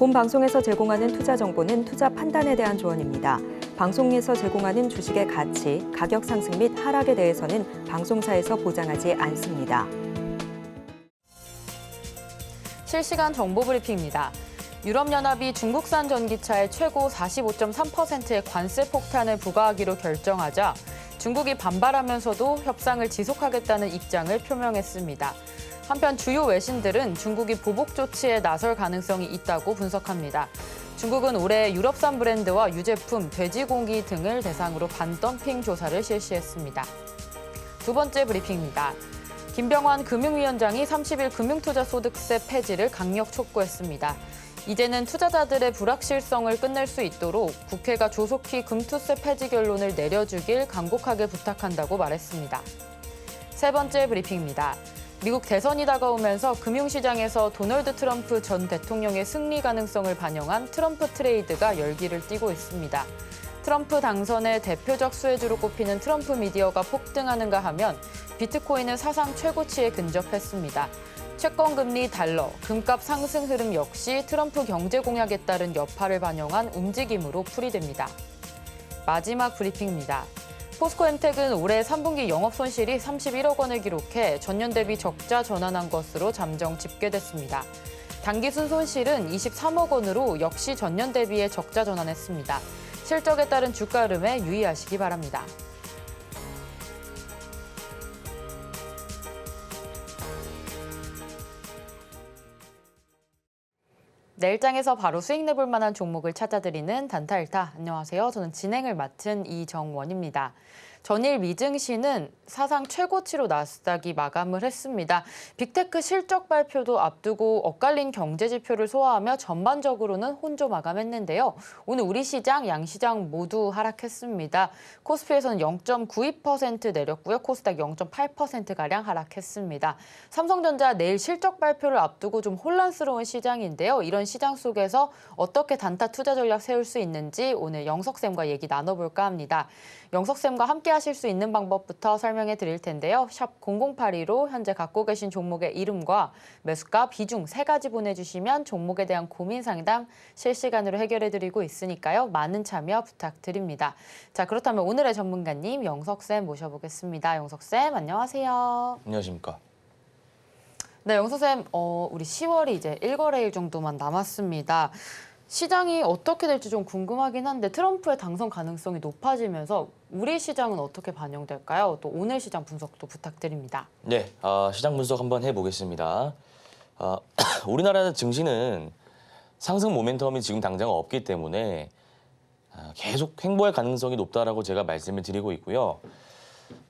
본 방송에서 제공하는 투자 정보는 투자 판단에 대한 조언입니다. 방송에서 제공하는 주식의 가치, 가격 상승 및 하락에 대해서는 방송사에서 보장하지 않습니다. 실시간 정보 브리핑입니다. 유럽연합이 중국산 전기차에 최고 45.3%의 관세 폭탄을 부과하기로 결정하자 중국이 반발하면서도 협상을 지속하겠다는 입장을 표명했습니다. 한편 주요 외신들은 중국이 보복 조치에 나설 가능성이 있다고 분석합니다. 중국은 올해 유럽산 브랜드와 유제품, 돼지고기 등을 대상으로 반덤핑 조사를 실시했습니다. 두 번째 브리핑입니다. 김병환 금융위원장이 30일 금융투자소득세 폐지를 강력 촉구했습니다. 이제는 투자자들의 불확실성을 끝낼 수 있도록 국회가 조속히 금투세 폐지 결론을 내려주길 간곡하게 부탁한다고 말했습니다. 세 번째 브리핑입니다. 미국 대선이 다가오면서 금융시장에서 도널드 트럼프 전 대통령의 승리 가능성을 반영한 트럼프 트레이드가 열기를 띠고 있습니다. 트럼프 당선의 대표적 수혜주로 꼽히는 트럼프 미디어가 폭등하는가 하면 비트코인은 사상 최고치에 근접했습니다. 채권금리 달러, 금값 상승 흐름 역시 트럼프 경제 공약에 따른 여파를 반영한 움직임으로 풀이됩니다. 마지막 브리핑입니다. 포스코엠텍은 올해 3분기 영업 손실이 31억 원을 기록해 전년 대비 적자 전환한 것으로 잠정 집계됐습니다. 당기순 손실은 23억 원으로 역시 전년 대비에 적자 전환했습니다. 실적에 따른 주가 흐름에 유의하시기 바랍니다. 내일장에서 바로 수익 내볼 만한 종목을 찾아드리는 단타일타. 안녕하세요. 저는 진행을 맡은 이정원입니다. 전일 미증시는 사상 최고치로 나스닥이 마감을 했습니다. 빅테크 실적 발표도 앞두고 엇갈린 경제 지표를 소화하며 전반적으로는 혼조 마감했는데요. 오늘 우리 시장, 양시장 모두 하락했습니다. 코스피에서는 0.92% 내렸고요. 코스닥 0.8%가량 하락했습니다. 삼성전자 내일 실적 발표를 앞두고 좀 혼란스러운 시장인데요. 이런 시장 속에서 어떻게 단타 투자 전략 세울 수 있는지 오늘 영석쌤과 얘기 나눠볼까 합니다. 영석쌤과 함께 하실 수 있는 방법부터 설명해 드릴 텐데요. 샵 0082로 현재 갖고 계신 종목의 이름과 매수가, 비중 3가지 보내주시면 종목에 대한 고민 상담 실시간으로 해결해 드리고 있으니까요. 많은 참여 부탁드립니다. 자, 그렇다면 오늘의 전문가님 영석쌤 모셔보겠습니다. 영석쌤 안녕하세요. 안녕하십니까. 네, 영석쌤 우리 10월이 이제 1거래일 정도만 남았습니다. 시장이 어떻게 될지 좀 궁금하긴 한데 트럼프의 당선 가능성이 높아지면서 우리 시장은 어떻게 반영될까요? 또 오늘 시장 분석도 부탁드립니다. 네, 시장 분석 한번 해보겠습니다. 우리나라 증시는 상승 모멘텀이 지금 당장 없기 때문에 계속 횡보할 가능성이 높다라고 제가 말씀을 드리고 있고요.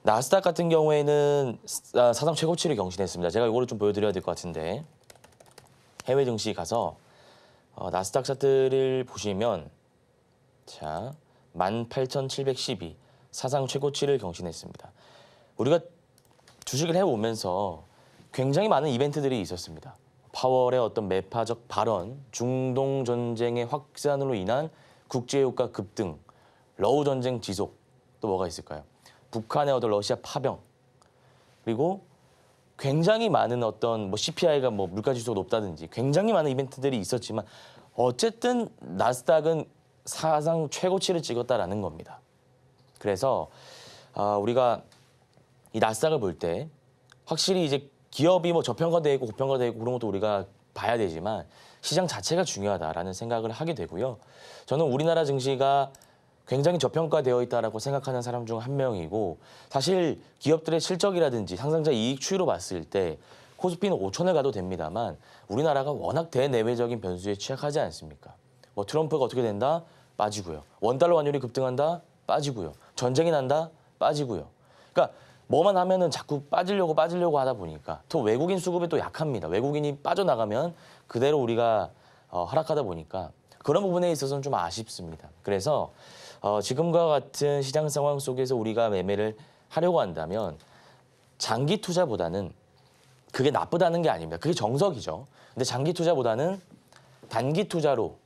나스닥 같은 경우에는 사상 최고치를 경신했습니다. 제가 이거를 좀 보여드려야 될 것 같은데 해외 증시 가서 나스닥 차트를 보시면 자 18,712 사상 최고치를 경신했습니다. 우리가 주식을 해오면서 굉장히 많은 이벤트들이 있었습니다. 파월의 어떤 매파적 발언, 중동 전쟁의 확산으로 인한 국제유가 급등, 러우 전쟁 지속, 또 뭐가 있을까요? 북한의 어떤 러시아 파병, 그리고 굉장히 많은 어떤 CPI가 물가 지수가 높다든지 굉장히 많은 이벤트들이 있었지만 어쨌든 나스닥은 사상 최고치를 찍었다라는 겁니다. 그래서 우리가 이 나스닥을 볼 때 확실히 이제 기업이 저평가되고 고평가되고 그런 것도 우리가 봐야 되지만 시장 자체가 중요하다라는 생각을 하게 되고요. 저는 우리나라 증시가 굉장히 저평가되어 있다라고 생각하는 사람 중 한 명이고 사실 기업들의 실적이라든지 상장자 이익 추이로 봤을 때 코스피는 5천을 가도 됩니다만 우리나라가 워낙 대내외적인 변수에 취약하지 않습니까? 트럼프가 어떻게 된다? 빠지고요. 원달러 환율이 급등한다? 빠지고요. 전쟁이 난다? 빠지고요. 그러니까 뭐만 하면은 자꾸 빠지려고 하다 보니까 또 외국인 수급에 또 약합니다. 외국인이 빠져나가면 그대로 우리가 하락하다 보니까 그런 부분에 있어서는 좀 아쉽습니다. 그래서 지금과 같은 시장 상황 속에서 우리가 매매를 하려고 한다면 장기 투자보다는 그게 나쁘다는 게 아닙니다. 그게 정석이죠. 근데 장기 투자보다는 단기 투자로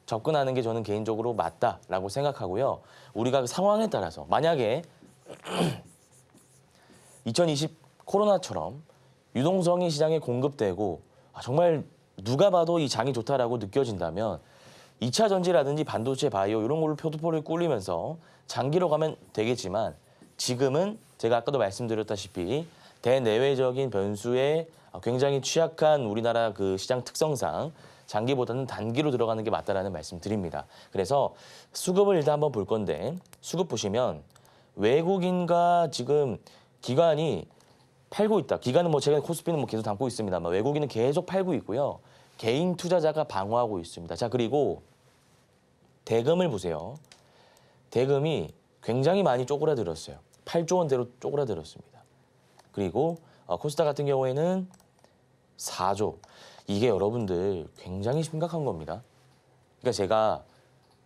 접근하는 게 저는 개인적으로 맞다라고 생각하고요. 우리가 그 상황에 따라서 만약에 2020 코로나처럼 유동성이 시장에 공급되고 정말 누가 봐도 이 장이 좋다라고 느껴진다면 2차 전지라든지 반도체, 바이오 이런 걸로 포트폴리오 꿀리면서 장기로 가면 되겠지만 지금은 제가 아까도 말씀드렸다시피 대내외적인 변수에 굉장히 취약한 우리나라 그 시장 특성상 장기보다는 단기로 들어가는 게 맞다라는 말씀 드립니다. 그래서 수급을 일단 한번 볼 건데 수급 보시면 외국인과 지금 기관이 팔고 있다. 기관은 뭐 제가 코스피는 뭐 계속 담고 있습니다만 외국인은 계속 팔고 있고요. 개인 투자자가 방어하고 있습니다. 자, 그리고 대금을 보세요. 대금이 굉장히 많이 쪼그라들었어요. 8조 원대로 쪼그라들었습니다. 그리고 코스닥 같은 경우에는 4조. 이게 여러분들 굉장히 심각한 겁니다. 그러니까 제가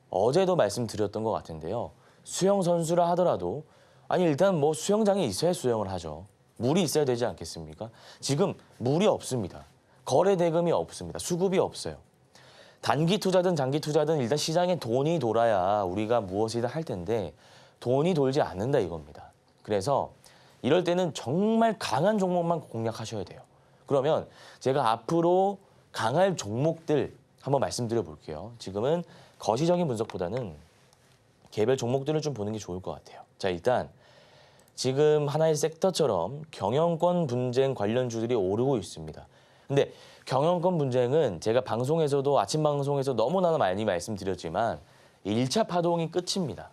어제도 말씀드렸던 것 같은데요. 수영 선수라 하더라도 아니 일단 뭐 수영장에 있어야 수영을 하죠. 물이 있어야 되지 않겠습니까? 지금 물이 없습니다. 거래 대금이 없습니다. 수급이 없어요. 단기 투자든 장기 투자든 일단 시장에 돈이 돌아야 우리가 무엇이든 할 텐데 돈이 돌지 않는다 이겁니다. 그래서 이럴 때는 정말 강한 종목만 공략하셔야 돼요. 그러면 제가 앞으로 강할 종목들 한번 말씀드려 볼게요. 지금은 거시적인 분석보다는 개별 종목들을 좀 보는 게 좋을 것 같아요. 자, 일단 지금 하나의 섹터처럼 경영권 분쟁 관련주들이 오르고 있습니다. 근데 경영권 분쟁은 제가 방송에서도 아침 방송에서 너무나 많이 말씀드렸지만 1차 파동이 끝입니다.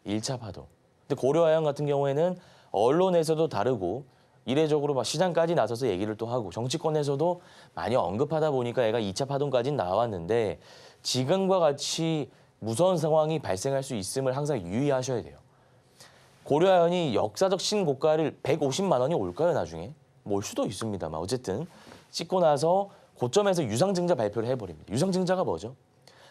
1차 파동. 근데 고려아연 같은 경우에는 언론에서도 다르고 이례적으로 막 시장까지 나서서 얘기를 또 하고 정치권에서도 많이 언급하다 보니까 얘가 2차 파동까지 나왔는데 지금과 같이 무서운 상황이 발생할 수 있음을 항상 유의하셔야 돼요. 고려아연이 역사적 신고가를 150만 원이 올까요, 나중에? 뭐 올 수도 있습니다만 어쨌든 찍고 나서 고점에서 유상증자 발표를 해버립니다. 유상증자가 뭐죠?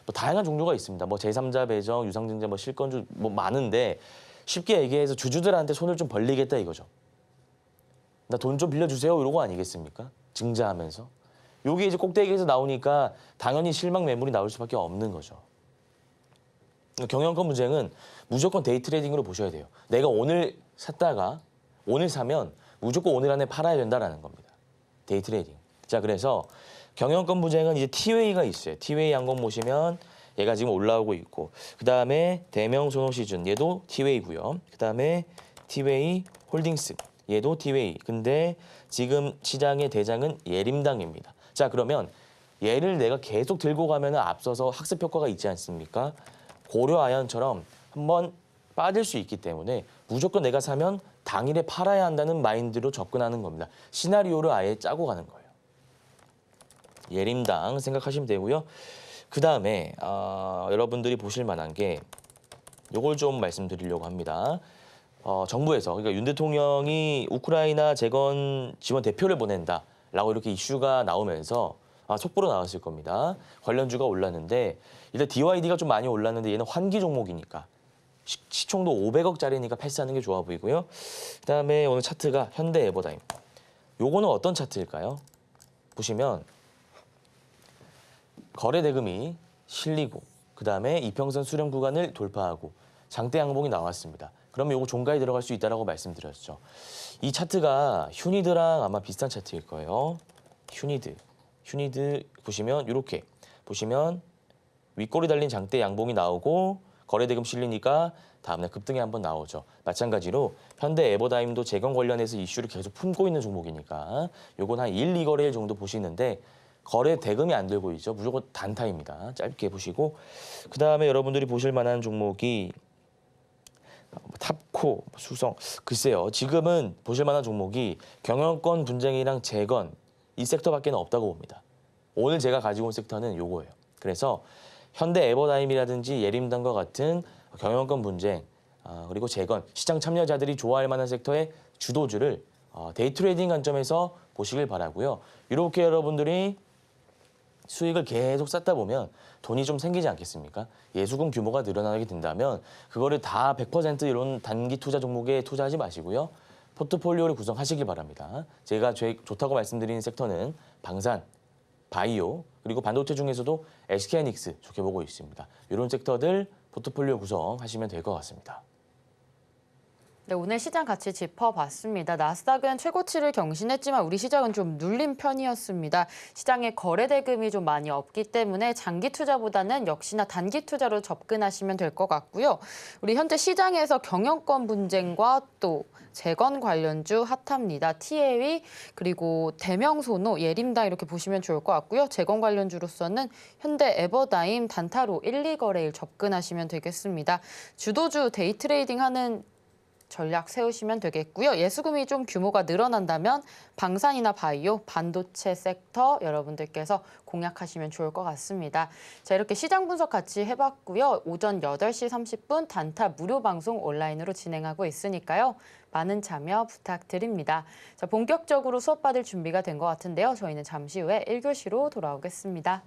뭐 다양한 종류가 있습니다. 뭐 제3자 배정, 유상증자, 뭐 실권주 뭐 많은데 쉽게 얘기해서 주주들한테 손을 좀 벌리겠다 이거죠. 나 돈 좀 빌려주세요 이런 거 아니겠습니까? 증자하면서. 요게 이제 꼭대기에서 나오니까 당연히 실망 매물이 나올 수밖에 없는 거죠. 경영권 분쟁은 무조건 데이 트레이딩으로 보셔야 돼요. 내가 오늘 샀다가 오늘 사면 무조건 오늘 안에 팔아야 된다라는 겁니다. 데이 트레이딩. 자, 그래서 경영권 분쟁은 이제 티웨이가 있어요. 티웨이 양건 보시면 얘가 지금 올라오고 있고 그다음에 대명 소노시즌 얘도 티웨이고요. 그다음에 티웨이 홀딩스 얘도 티웨이. 근데 지금 시장의 대장은 예림당입니다. 자, 그러면 얘를 내가 계속 들고 가면 앞서서 학습 효과가 있지 않습니까? 고려아연처럼 한번 빠질 수 있기 때문에 무조건 내가 사면 당일에 팔아야 한다는 마인드로 접근하는 겁니다. 시나리오를 아예 짜고 가는 거예요. 예림당 생각하시면 되고요. 그다음에 여러분들이 보실 만한 게 요걸 좀 말씀드리려고 합니다. 정부에서 그러니까 윤 대통령이 우크라이나 재건 지원 대표를 보낸다라고 이렇게 이슈가 나오면서 속보로 나왔을 겁니다. 관련주가 올랐는데 일단 DYD가 좀 많이 올랐는데 얘는 환기 종목이니까 시총도 500억짜리니까 패스하는 게 좋아 보이고요. 그다음에 오늘 차트가 현대에버다임. 요거는 어떤 차트일까요? 보시면 거래 대금이 실리고 그다음에 이평선 수렴 구간을 돌파하고 장대 양봉이 나왔습니다. 그러면 요거 종가에 들어갈 수 있다라고 말씀드렸죠. 이 차트가 휴니드랑 아마 비슷한 차트일 거예요. 휴니드 보시면 이렇게 보시면 윗꼬리 달린 장대 양봉이 나오고 거래 대금 실리니까 다음날 급등이 한번 나오죠. 마찬가지로 현대 에버다임도 재건 관련해서 이슈를 계속 품고 있는 종목이니까 요건 한 1, 2거래일 정도 보시는데 거래 대금이 안 들고 있죠. 무조건 단타입니다. 짧게 보시고 그다음에 여러분들이 보실 만한 종목이 탑코, 수성 글쎄요. 지금은 보실 만한 종목이 경영권 분쟁이랑 재건 이 섹터밖에 없다고 봅니다. 오늘 제가 가지고 온 섹터는 요거예요. 그래서 현대 에버다임이라든지 예림당과 같은 경영권 분쟁 그리고 재건 시장 참여자들이 좋아할 만한 섹터의 주도주를 데이 트레이딩 관점에서 보시길 바라고요. 이렇게 여러분들이 수익을 계속 쌓다 보면 돈이 좀 생기지 않겠습니까? 예수금 규모가 늘어나게 된다면 그거를 다 100% 이런 단기 투자 종목에 투자하지 마시고요. 포트폴리오를 구성하시길 바랍니다. 제가 좋다고 말씀드리는 섹터는 방산, 바이오, 그리고 반도체 중에서도 SK하이닉스 좋게 보고 있습니다. 이런 섹터들 포트폴리오 구성하시면 될 것 같습니다. 네, 오늘 시장 같이 짚어봤습니다. 나스닥은 최고치를 경신했지만 우리 시장은 좀 눌린 편이었습니다. 시장에 거래 대금이 좀 많이 없기 때문에 장기 투자보다는 역시나 단기 투자로 접근하시면 될 것 같고요. 우리 현재 시장에서 경영권 분쟁과 또 재건 관련주 핫합니다. 티에위 그리고 대명소노, 예림당 이렇게 보시면 좋을 것 같고요. 재건 관련주로서는 현대 에버다임, 단타로 1, 2거래일 접근하시면 되겠습니다. 주도주 데이 트레이딩하는 전략 세우시면 되겠고요. 예수금이 좀 규모가 늘어난다면 방산이나 바이오, 반도체 섹터 여러분들께서 공략하시면 좋을 것 같습니다. 자, 이렇게 시장 분석 같이 해봤고요. 오전 8시 30분 단타 무료 방송 온라인으로 진행하고 있으니까요. 많은 참여 부탁드립니다. 자, 본격적으로 수업 받을 준비가 된 것 같은데요. 저희는 잠시 후에 1교시로 돌아오겠습니다.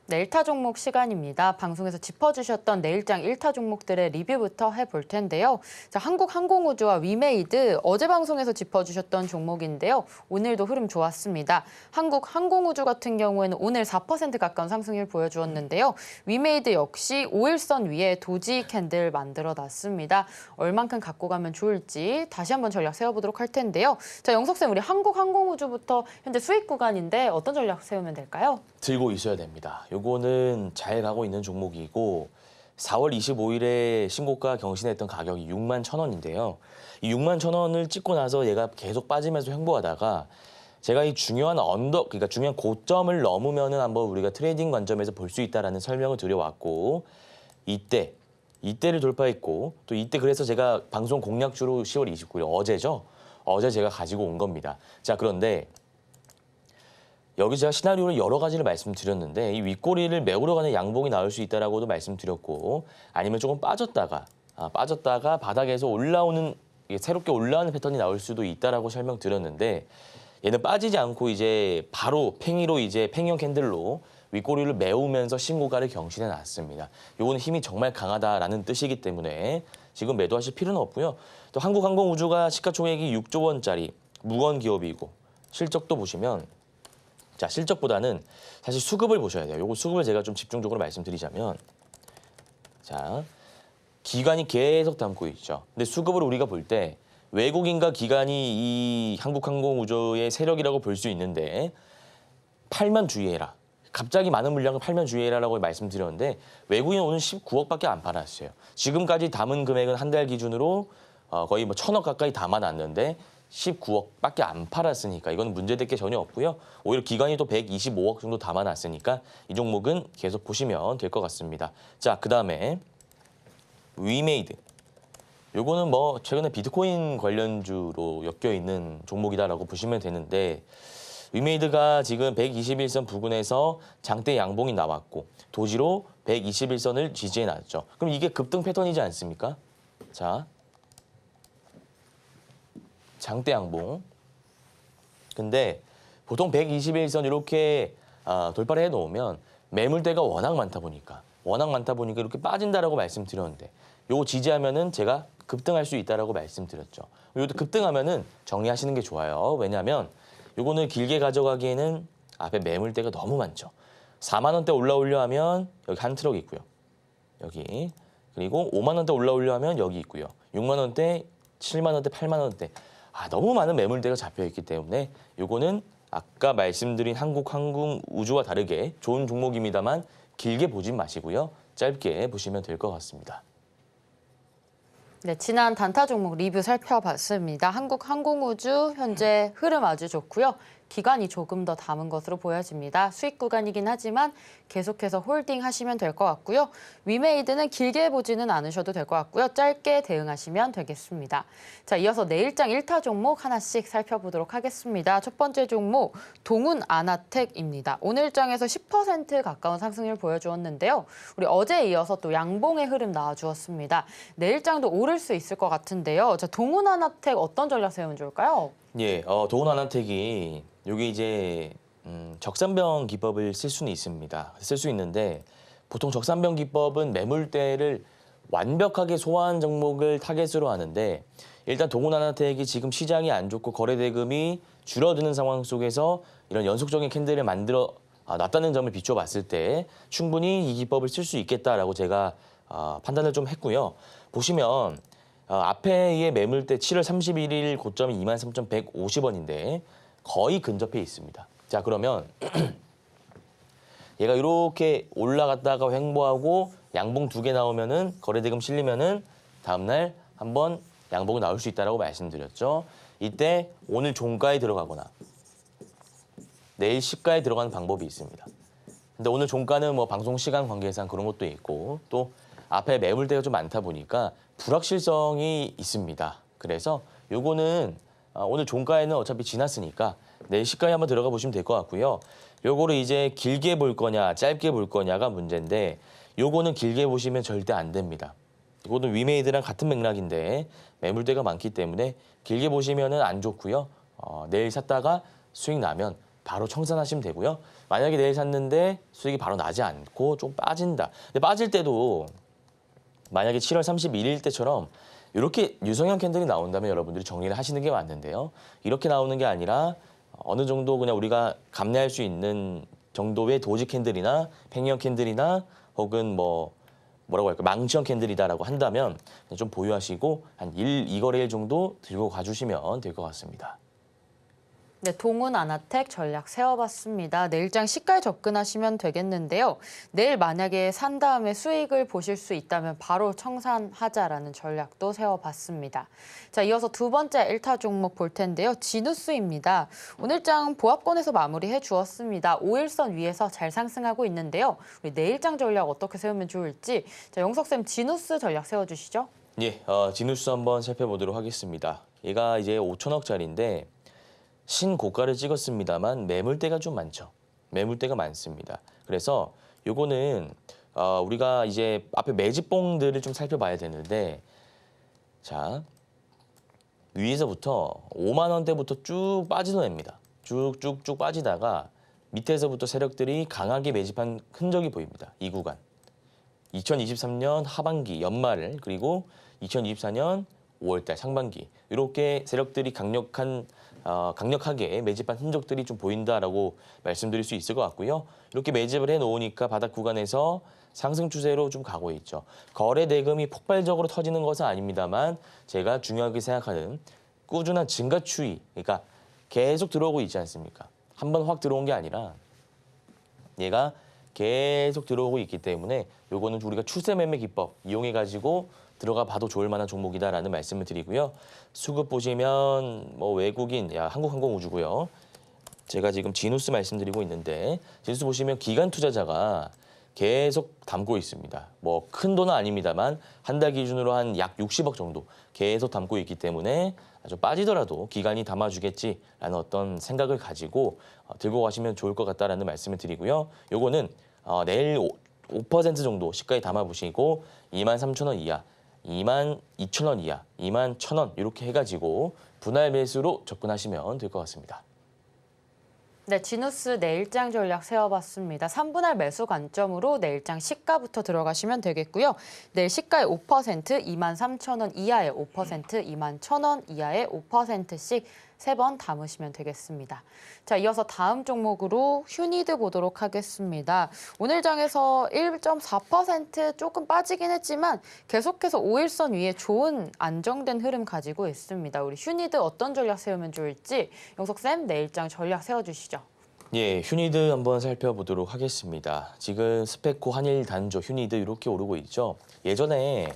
네, 1타 종목 시간입니다. 방송에서 짚어주셨던 내일장 1타 종목들의 리뷰부터 해볼 텐데요. 자, 한국항공우주와 위메이드 어제 방송에서 짚어주셨던 종목인데요. 오늘도 흐름 좋았습니다. 한국항공우주 같은 경우에는 오늘 4% 가까운 상승률 보여주었는데요. 위메이드 역시 5일선 위에 도지 캔들 만들어놨습니다. 얼만큼 갖고 가면 좋을지 다시 한번 전략 세워보도록 할 텐데요. 자, 영석쌤, 우리 한국항공우주부터 현재 수익 구간인데 어떤 전략 세우면 될까요? 들고 있어야 됩니다. 요거는 잘 가고 있는 종목이고 4월 25일에 신고가 경신했던 가격이 61,000원인데요. 이 61,000원을 찍고 나서 얘가 계속 빠지면서 횡보하다가 제가 이 중요한 그러니까 중요한 고점을 넘으면은 한번 우리가 트레이딩 관점에서 볼 수 있다라는 설명을 드려왔고 이때를 돌파했고 또 이때 그래서 제가 방송 공략주로 10월 29일 어제죠. 어제 제가 가지고 온 겁니다. 자, 그런데 여기 제가 시나리오를 여러 가지를 말씀드렸는데 이 윗꼬리를 메우러 가는 양봉이 나올 수 있다라고도 말씀드렸고 아니면 조금 빠졌다가 바닥에서 올라오는 새롭게 올라오는 패턴이 나올 수도 있다라고 설명드렸는데 얘는 빠지지 않고 이제 바로 팽이로 이제 팽이형 캔들로 윗꼬리를 메우면서 신고가를 경신해 놨습니다. 요거는 힘이 정말 강하다라는 뜻이기 때문에 지금 매도하실 필요는 없고요. 또 한국항공우주가 시가총액이 6조 원짜리 무건 기업이고 실적도 보시면 자, 실적보다는 사실 수급을 보셔야 돼요. 요거 수급을 제가 좀 집중적으로 말씀드리자면 자, 기관이 계속 담고 있죠. 근데 수급을 우리가 볼 때 외국인과 기관이 이 한국항공우주의 세력이라고 볼 수 있는데 팔면 주의해라. 갑자기 많은 물량을 팔면 주의해라라고 말씀드렸는데 외국인은 오늘 19억밖에 안 팔았어요. 지금까지 담은 금액은 한 달 기준으로 거의 뭐 1,000억 가까이 담아놨는데 19억밖에 안 팔았으니까 이건 문제될 게 전혀 없고요. 오히려 기관이 또 125억 정도 담아놨으니까 이 종목은 계속 보시면 될 것 같습니다. 자, 그다음에 위메이드. 요거는 뭐 최근에 비트코인 관련주로 엮여 있는 종목이다라고 보시면 되는데 위메이드가 지금 121선 부근에서 장대 양봉이 나왔고 도지로 121선을 지지해 놨죠. 그럼 이게 급등 패턴이지 않습니까? 자, 장대 양봉. 근데 보통 121선 이렇게 돌파를 해놓으면 매물대가 워낙 많다 보니까 이렇게 빠진다라고 말씀드렸는데 요거 지지하면은 제가 급등할 수 있다라고 말씀드렸죠. 요것도 급등하면은 정리하시는 게 좋아요. 왜냐하면 요거는 길게 가져가기에는 앞에 매물대가 너무 많죠. 4만 원대 올라오려 하면 여기 한 트럭 있고요. 여기. 그리고 5만 원대 올라오려 하면 여기 있고요. 6만 원대, 7만 원대, 8만 원대. 너무 많은 매물대가 잡혀있기 때문에 요거는 아까 말씀드린 한국항공우주와 다르게 좋은 종목입니다만 길게 보진 마시고요. 짧게 보시면 될 것 같습니다. 네, 지난 단타 종목 리뷰 살펴봤습니다. 한국항공우주 현재 흐름 아주 좋고요. 기간이 조금 더 담은 것으로 보여집니다. 수익 구간이긴 하지만 계속해서 홀딩 하시면 될 것 같고요. 위메이드는 길게 보지는 않으셔도 될 것 같고요. 짧게 대응하시면 되겠습니다. 자, 이어서 내일장 1타 종목 하나씩 살펴보도록 하겠습니다. 첫 번째 종목 동훈아나텍입니다. 오늘장에서 10% 가까운 상승률 보여주었는데요. 우리 어제에 이어서 또 양봉의 흐름 나와주었습니다. 내일장도 오를 수 있을 것 같은데요. 자, 동훈아나텍 어떤 전략 세우면 좋을까요? 예, 동훈아나텍이 여기 이제 적산병 기법을 쓸 수는 있습니다. 쓸 수 있는데 보통 적산병 기법은 매물대를 완벽하게 소화한 종목을 타겟으로 하는데 일단 동훈하나텍이 지금 시장이 안 좋고 거래 대금이 줄어드는 상황 속에서 이런 연속적인 캔들을 만들어 놨다는 점을 비춰봤을 때 충분히 이 기법을 쓸 수 있겠다라고 제가 판단을 좀 했고요. 보시면 앞에의 매물대 7월 31일 고점이 23,150원인데 거의 근접해 있습니다. 자, 그러면 얘가 이렇게 올라갔다가 횡보하고 양봉 2개 나오면은 거래대금 실리면은 다음날 한번 양봉이 나올 수 있다라고 말씀드렸죠. 이때 오늘 종가에 들어가거나 내일 시가에 들어가는 방법이 있습니다. 근데 오늘 종가는 뭐 방송 시간 관계상 그런 것도 있고 또 앞에 매물대가 좀 많다 보니까 불확실성이 있습니다. 그래서 요거는 오늘 종가에는 어차피 지났으니까 내일 시가에 한번 들어가 보시면 될 것 같고요. 요거를 이제 길게 볼 거냐 짧게 볼 거냐가 문제인데 요거는 길게 보시면 절대 안 됩니다. 이거는 위메이드랑 같은 맥락인데 매물대가 많기 때문에 길게 보시면은 안 좋고요. 내일 샀다가 수익 나면 바로 청산하시면 되고요. 만약에 내일 샀는데 수익이 바로 나지 않고 좀 빠진다. 근데 빠질 때도 만약에 7월 31일 때처럼 이렇게 유성형 캔들이 나온다면 여러분들이 정리를 하시는 게 맞는데요. 이렇게 나오는 게 아니라 어느 정도 그냥 우리가 감내할 수 있는 정도의 도지 캔들이나 팽이형 캔들이나 혹은 뭐라고 할까 망치형 캔들이다라고 한다면 좀 보유하시고 한 2거래일 정도 들고 가주시면 될 것 같습니다. 네, 동훈아나텍 전략 세워봤습니다. 내일장 시가에 접근하시면 되겠는데요. 내일 만약에 산 다음에 수익을 보실 수 있다면 바로 청산하자라는 전략도 세워봤습니다. 자, 이어서 두 번째 1타 종목 볼 텐데요. 지누스입니다. 오늘장 보합권에서 마무리해 주었습니다. 5일선 위에서 잘 상승하고 있는데요. 우리 내일장 전략 어떻게 세우면 좋을지 자, 영석쌤 지누스 전략 세워주시죠. 예, 지누스 한번 살펴보도록 하겠습니다. 얘가 이제 5천억짜리인데 신고가를 찍었습니다만 매물대가 좀 많죠. 매물대가 많습니다. 그래서 요거는 우리가 이제 앞에 매집봉들을 좀 살펴봐야 되는데 자 위에서부터 5만 원대부터 쭉 빠지던 애입니다. 쭉쭉쭉 빠지다가 밑에서부터 세력들이 강하게 매집한 흔적이 보입니다. 이 구간. 2023년 하반기 연말 그리고 2024년 5월달 상반기 이렇게 세력들이 강력하게 매집한 흔적들이 좀 보인다라고 말씀드릴 수 있을 것 같고요. 이렇게 매집을 해놓으니까 바닥 구간에서 상승 추세로 좀 가고 있죠. 거래 대금이 폭발적으로 터지는 것은 아닙니다만 제가 중요하게 생각하는 꾸준한 증가 추이, 그러니까 계속 들어오고 있지 않습니까? 한 번 확 들어온 게 아니라 얘가 계속 들어오고 있기 때문에 요거는 우리가 추세 매매 기법 이용해가지고 들어가 봐도 좋을 만한 종목이다라는 말씀을 드리고요. 수급 보시면 뭐 외국인, 한국항공우주고요. 제가 지금 지누스 말씀드리고 있는데 지누스 보시면 기관 투자자가 계속 담고 있습니다. 뭐 큰 돈은 아닙니다만 한 달 기준으로 한 약 60억 정도 계속 담고 있기 때문에 아주 빠지더라도 기관이 담아주겠지라는 어떤 생각을 가지고 들고 가시면 좋을 것 같다라는 말씀을 드리고요. 요거는 내일 5% 정도 시가에 담아보시고 23,000원 이하, 22,000원 이하, 21,000원 이렇게 해가지고 분할 매수로 접근하시면 될 것 같습니다. 네, 지누스 내일장 전략 세워봤습니다. 3분할 매수 관점으로 내일장 시가부터 들어가시면 되겠고요. 내일 시가의 5%, 23,000원 이하의 5%, 21,000원 이하의 5%씩 3번 담으시면 되겠습니다. 자, 이어서 다음 종목으로 휴니드 보도록 하겠습니다. 오늘 장에서 1.4% 조금 빠지긴 했지만 계속해서 5일선 위에 좋은 안정된 흐름 가지고 있습니다. 우리 휴니드 어떤 전략 세우면 좋을지 영석쌤 내일장 전략 세워주시죠. 예, 휴니드 한번 살펴보도록 하겠습니다. 지금 스페코, 한일, 단조, 휴니드 이렇게 오르고 있죠. 예전에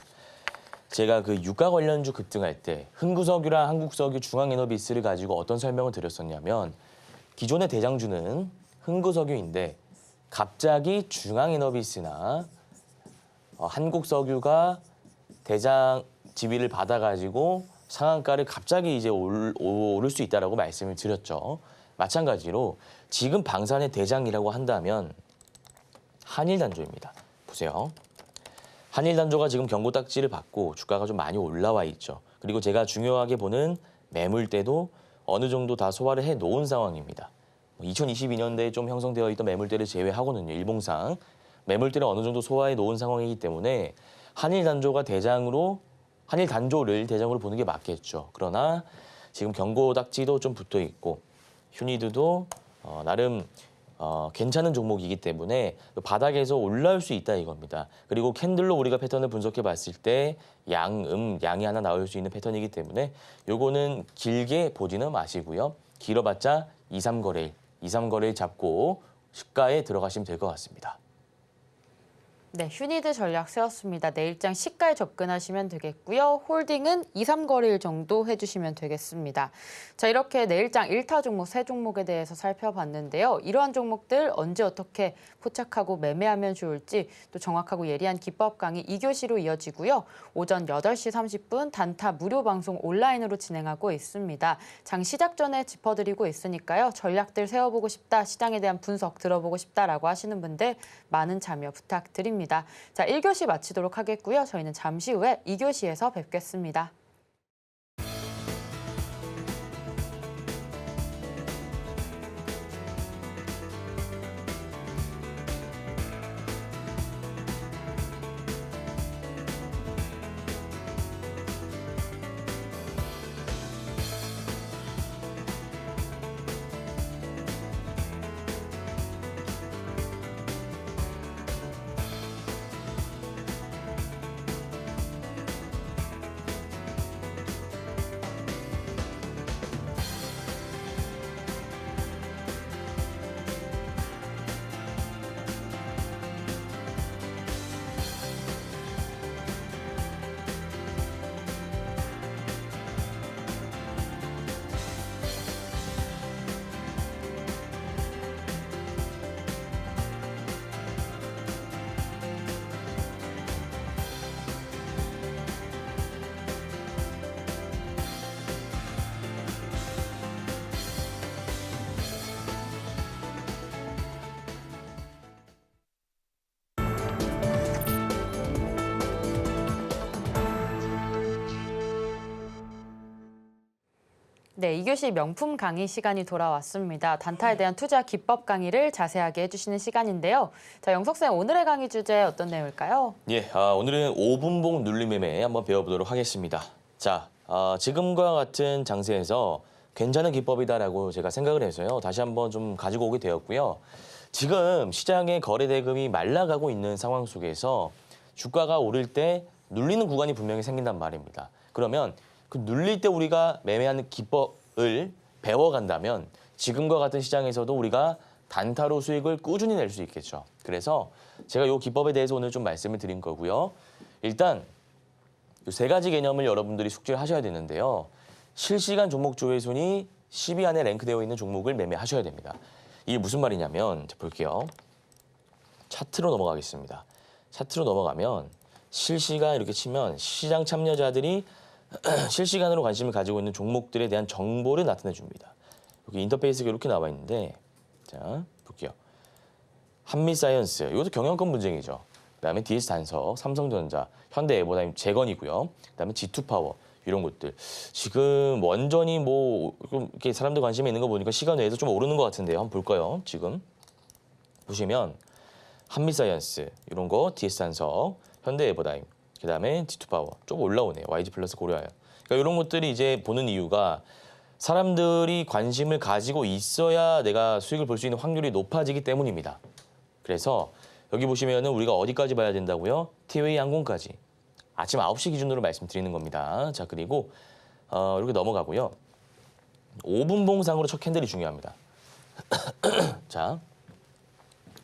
제가 그 유가 관련주 급등할 때 흥구석유랑 한국석유, 중앙에너비스를 가지고 어떤 설명을 드렸었냐면 기존의 대장주는 흥구석유인데 갑자기 중앙에너비스나 한국석유가 대장 지위를 받아가지고 상한가를 갑자기 이제 오를 수 있다라고 말씀을 드렸죠. 마찬가지로 지금 방산의 대장이라고 한다면 한일단조입니다. 보세요. 한일단조가 지금 경고 딱지를 받고 주가가 좀 많이 올라와 있죠. 그리고 제가 중요하게 보는 매물대도 어느 정도 다 소화를 해놓은 상황입니다. 2022년대에 좀 형성되어 있던 매물대를 제외하고는요. 일봉상 매물대를 어느 정도 소화해 놓은 상황이기 때문에 한일단조가 대장으로 한일 단조를 대상으로 보는 게 맞겠죠. 그러나 지금 경고닥지도 좀 붙어 있고 휴니드도 나름 괜찮은 종목이기 때문에 바닥에서 올라올 수 있다 이겁니다. 그리고 캔들로 우리가 패턴을 분석해 봤을 때 양이 하나 나올 수 있는 패턴이기 때문에 요거는 길게 보지는 마시고요. 길어봤자 2, 3거래일 잡고 시가에 들어가시면 될 것 같습니다. 네, 휴니드 전략 세웠습니다. 내일장 시가에 접근하시면 되겠고요. 홀딩은 2, 3거래일 정도 해주시면 되겠습니다. 자, 이렇게 내일장 1타 종목 3종목에 대해서 살펴봤는데요. 이러한 종목들 언제 어떻게 포착하고 매매하면 좋을지 또 정확하고 예리한 기법 강의 2교시로 이어지고요. 오전 8시 30분 단타 무료 방송 온라인으로 진행하고 있습니다. 장 시작 전에 짚어드리고 있으니까요. 전략들 세워보고 싶다, 시장에 대한 분석 들어보고 싶다라고 하시는 분들 많은 참여 부탁드립니다. 자, 1교시 마치도록 하겠고요. 저희는 잠시 후에 2교시에서 뵙겠습니다. 네, 2교시 명품 강의 시간이 돌아왔습니다. 단타에 대한 투자 기법 강의를 자세하게 해주시는 시간인데요. 자, 영석쌤, 오늘의 강의 주제 어떤 내용일까요? 예, 오늘은 5분봉 눌림매매 한번 배워보도록 하겠습니다. 자, 지금과 같은 장세에서 괜찮은 기법이다라고 제가 생각을 해서요. 다시 한번 좀 가지고 오게 되었고요. 지금 시장의 거래 대금이 말라가고 있는 상황 속에서 주가가 오를 때 눌리는 구간이 분명히 생긴단 말입니다. 그러면 그 눌릴 때 우리가 매매하는 기법을 배워간다면 지금과 같은 시장에서도 우리가 단타로 수익을 꾸준히 낼 수 있겠죠. 그래서 제가 이 기법에 대해서 오늘 좀 말씀을 드린 거고요. 일단 이 3가지 개념을 여러분들이 숙지를 하셔야 되는데요. 실시간 종목 조회 순위 10위 안에 랭크되어 있는 종목을 매매하셔야 됩니다. 이게 무슨 말이냐면 볼게요. 차트로 넘어가겠습니다. 차트로 넘어가면 실시간 이렇게 치면 시장 참여자들이 실시간으로 관심을 가지고 있는 종목들에 대한 정보를 나타내 줍니다. 여기 인터페이스가 이렇게 나와 있는데, 자 볼게요. 한미사이언스, 이것도 경영권 분쟁이죠. 그다음에 DS 단석, 삼성전자, 현대에버다임 재건이고요. 그다음에 G2파워 이런 것들. 지금 원전이 뭐 이렇게 사람들 관심이 있는 거 보니까 시간 외에서 좀 오르는 것 같은데요. 한번 볼까요? 지금 보시면 한미사이언스 이런 거, DS 단석, 현대에버다임. 그다음에 G2파워 조금 올라오네요. YG 플러스 고려아연. 그러니까 이런 것들이 이제 보는 이유가 사람들이 관심을 가지고 있어야 내가 수익을 볼 수 있는 확률이 높아지기 때문입니다. 그래서 여기 보시면은 우리가 어디까지 봐야 된다고요? 티웨이 항공까지. 아침 9시 기준으로 말씀드리는 겁니다. 자, 그리고 이렇게 넘어가고요. 5분봉상으로 첫 캔들이 중요합니다. 자,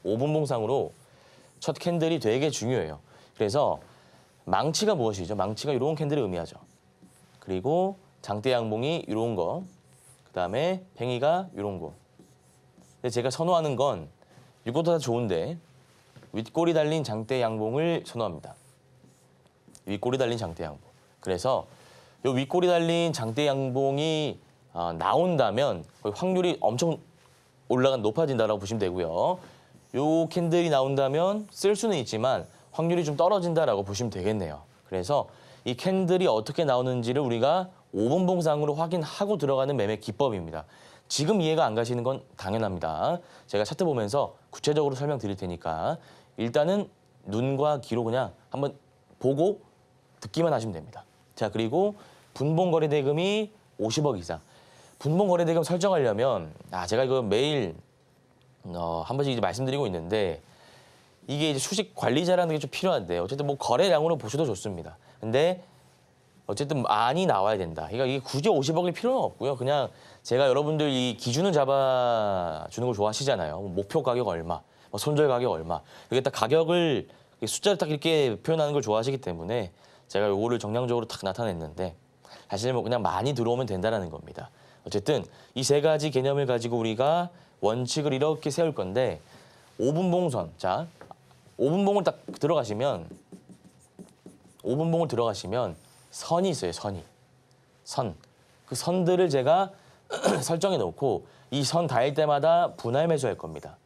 5분봉상으로 첫 캔들이 되게 중요해요. 그래서 망치가 무엇이죠? 망치가 이런 캔들을 의미하죠. 그리고 장대 양봉이 이런 거, 그다음에 팽이가 이런 거. 근데 제가 선호하는 건 이것도 다 좋은데 윗골이 달린 장대 양봉을 선호합니다. 윗골이 달린 장대 양봉. 그래서 이 윗골이 달린 장대 양봉이 나온다면 거의 확률이 엄청 높아진다라고 보시면 되고요. 이 캔들이 나온다면 쓸 수는 있지만 확률이 좀 떨어진다라고 보시면 되겠네요. 그래서 이 캔들이 어떻게 나오는지를 우리가 5분봉상으로 확인하고 들어가는 매매 기법입니다. 지금 이해가 안 가시는 건 당연합니다. 제가 차트 보면서 구체적으로 설명드릴 테니까 일단은 눈과 귀로 그냥 한번 보고 듣기만 하시면 됩니다. 자, 그리고 분봉거래대금이 50억 이상. 분봉거래대금 설정하려면 제가 이거 매일 한 번씩 이제 말씀드리고 있는데 이게 이제 수식 관리자라는 게 좀 필요한데 어쨌든 뭐 거래량으로 보셔도 좋습니다. 근데 어쨌든 많이 나와야 된다. 그러니까 이게 굳이 50억일 필요는 없고요. 그냥 제가 여러분들 이 기준을 잡아주는 걸 좋아하시잖아요. 목표 가격 얼마, 뭐 손절 가격 얼마. 이게 딱 가격을 숫자를 딱 이렇게 표현하는 걸 좋아하시기 때문에 제가 요거를 정량적으로 딱 나타냈는데 사실 뭐 그냥 많이 들어오면 된다는 겁니다. 어쨌든 이 세 가지 개념을 가지고 우리가 원칙을 이렇게 세울 건데 5분봉선. 자, 5분봉을 딱 들어가시면 5분봉을 들어가시면 선이 있어요, 선이. 선. 그 선들을 제가 설정해 놓고 이 선 닿을 때마다 분할 매수할 겁니다.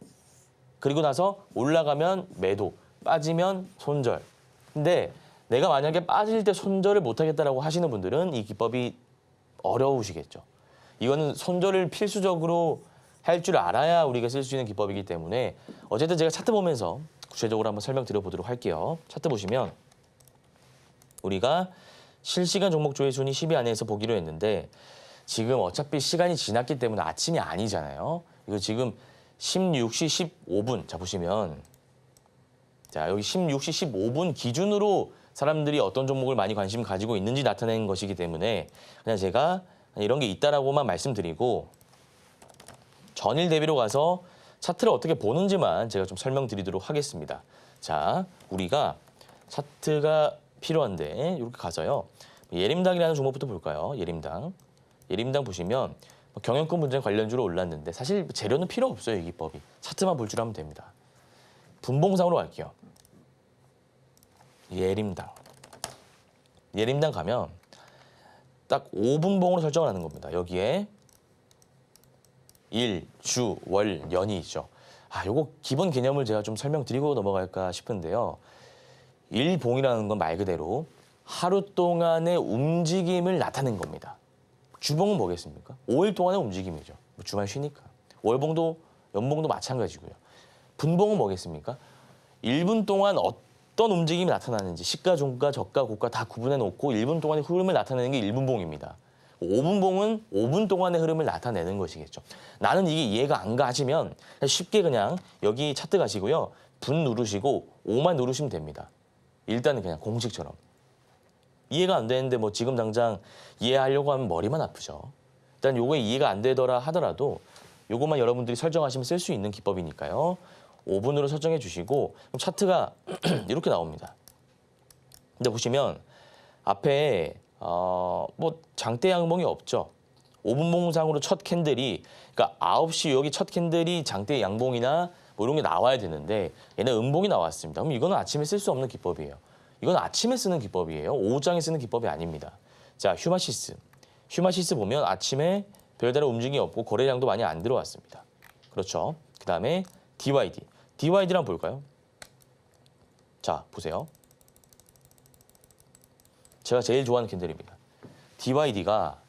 그리고 나서 올라가면 매도, 빠지면 손절. 근데 내가 만약에 빠질 때 손절을 못 하겠다라고 하시는 분들은 이 기법이 어려우시겠죠. 이거는 손절을 필수적으로 할 줄 알아야 우리가 쓸 수 있는 기법이기 때문에 어쨌든 제가 차트 보면서 구체적으로 한번 설명드려 보도록 할게요. 차트 보시면 우리가 실시간 종목 조회 순위 10위 안에서 보기로 했는데 지금 어차피 시간이 지났기 때문에 아침이 아니잖아요. 이거 지금 16시 15분. 자, 보시면 자, 여기 16시 15분 기준으로 사람들이 어떤 종목을 많이 관심 가지고 있는지 나타내는 것이기 때문에 그냥 제가 이런 게 있다라고만 말씀드리고 전일 대비로 가서 차트를 어떻게 보는지만 제가 좀 설명드리도록 하겠습니다. 자, 우리가 차트가 필요한데 이렇게 가서요. 예림당이라는 종목부터 볼까요? 예림당. 예림당 보시면 경영권 분쟁 관련주로 올랐는데 사실 재료는 필요 없어요. 이 기법이. 차트만 볼 줄 알면 됩니다. 분봉상으로 갈게요. 예림당. 예림당 가면 딱 5분봉으로 설정을 하는 겁니다. 여기에 일, 주, 월, 연이 있죠. 요거 기본 개념을 제가 좀 설명드리고 넘어갈까 싶은데요. 일봉이라는 건 말 그대로 하루 동안의 움직임을 나타낸 겁니다. 주봉은 뭐겠습니까? 5일 동안의 움직임이죠. 주말 쉬니까. 월봉도 연봉도 마찬가지고요. 분봉은 뭐겠습니까? 1분 동안 어떤 움직임이 나타나는지 시가, 종가, 저가, 고가 다 구분해 놓고 1분 동안의 흐름을 나타내는 게 1분봉입니다. 5분봉은 5분 동안의 흐름을 나타내는 것이겠죠. 나는 이게 이해가 안 가 하시면 쉽게 그냥 여기 차트 가시고요. 분 누르시고 5만 누르시면 됩니다. 일단은 그냥 공식처럼. 이해가 안 되는데 뭐 지금 당장 이해하려고 하면 머리만 아프죠. 일단 요거에 이해가 안 되더라 하더라도 요것만 여러분들이 설정하시면 쓸 수 있는 기법이니까요. 5분으로 설정해 주시고 그럼 차트가 이렇게 나옵니다. 근데 보시면 앞에 뭐 장대 양봉이 없죠. 5분봉상으로 첫 캔들이 그러니까 9시 여기 첫 캔들이 장대 양봉이나 뭐 이런 게 나와야 되는데 얘는 음봉이 나왔습니다. 그럼 이거는 아침에 쓸 수 없는 기법이에요. 이건 아침에 쓰는 기법이에요. 오후장에 쓰는 기법이 아닙니다. 자, 휴마시스. 휴마시스 보면 아침에 별다른 움직임이 없고 거래량도 많이 안 들어왔습니다. 그렇죠. 그다음에 DYD. DYD를 한번 볼까요? 자, 보세요. 제가 제일 좋아하는 캔들입니다. DYD가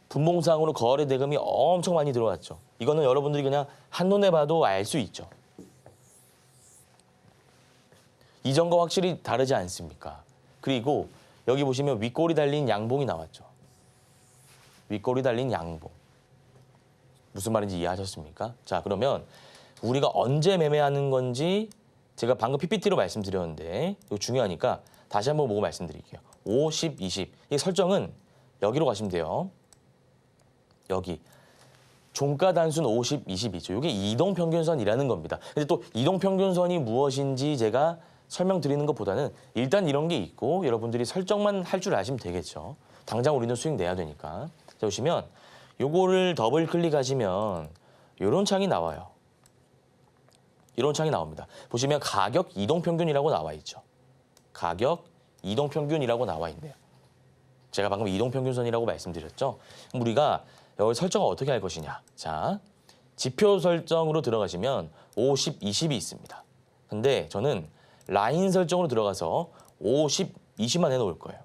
분봉상으로 거래 대금이 엄청 많이 들어왔죠. 이거는 여러분들이 그냥 한눈에 봐도 알 수 있죠. 이전과 확실히 다르지 않습니까? 그리고 여기 보시면 윗골이 달린 양봉이 나왔죠. 윗골이 달린 양봉. 무슨 말인지 이해하셨습니까? 자, 그러면 우리가 언제 매매하는 건지 제가 방금 PPT로 말씀드렸는데 이거 중요하니까 다시 한번 보고 말씀드릴게요. 5, 10, 20. 이 설정은 여기로 가시면 돼요. 여기. 종가 단순 50, 20이죠. 이게 이동평균선이라는 겁니다. 근데 또 이동평균선이 무엇인지 제가 설명드리는 것보다는 일단 이런 게 있고 여러분들이 설정만 할 줄 아시면 되겠죠. 당장 우리는 수익 내야 되니까. 자, 보시면 요거를 더블 클릭하시면 이런 창이 나와요. 이런 창이 나옵니다. 보시면 가격 이동평균이라고 나와 있죠. 가격 이동평균이라고 나와 있네요. 제가 방금 이동평균선이라고 말씀드렸죠. 그럼 우리가 여기 설정을 어떻게 할 것이냐. 자, 지표 설정으로 들어가시면 50, 20이 있습니다. 근데 저는 라인 설정으로 들어가서 50, 20만 해놓을 거예요.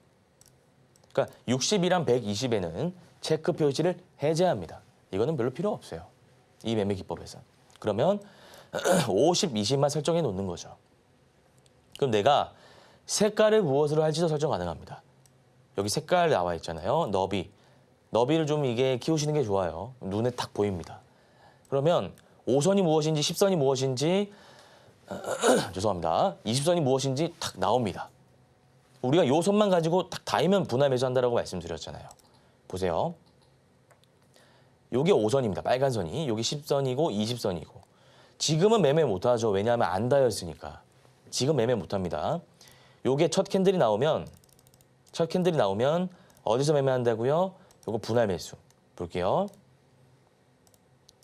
그러니까 60이랑 120에는 체크 표시를 해제합니다. 이거는 별로 필요 없어요. 이 매매 기법에서. 그러면 50, 20만 설정해 놓는 거죠. 그럼 내가 색깔을 무엇으로 할지도 설정 가능합니다. 여기 색깔 나와 있잖아요. 너비. 너비를 좀 이게 키우시는 게 좋아요. 눈에 딱 보입니다. 그러면 5선이 무엇인지 10선이 무엇인지 죄송합니다. 20선이 무엇인지 딱 나옵니다. 우리가 요 선만 가지고 딱 다이면 분할 매수한다라고 말씀드렸잖아요. 보세요. 요게 5선입니다. 빨간 선이. 여기 10선이고 20선이고. 지금은 매매 못하죠. 왜냐하면 안 닿였으니까. 지금 매매 못합니다. 요게 첫 캔들이 나오면 어디서 매매한다고요? 요거 분할 매수. 볼게요.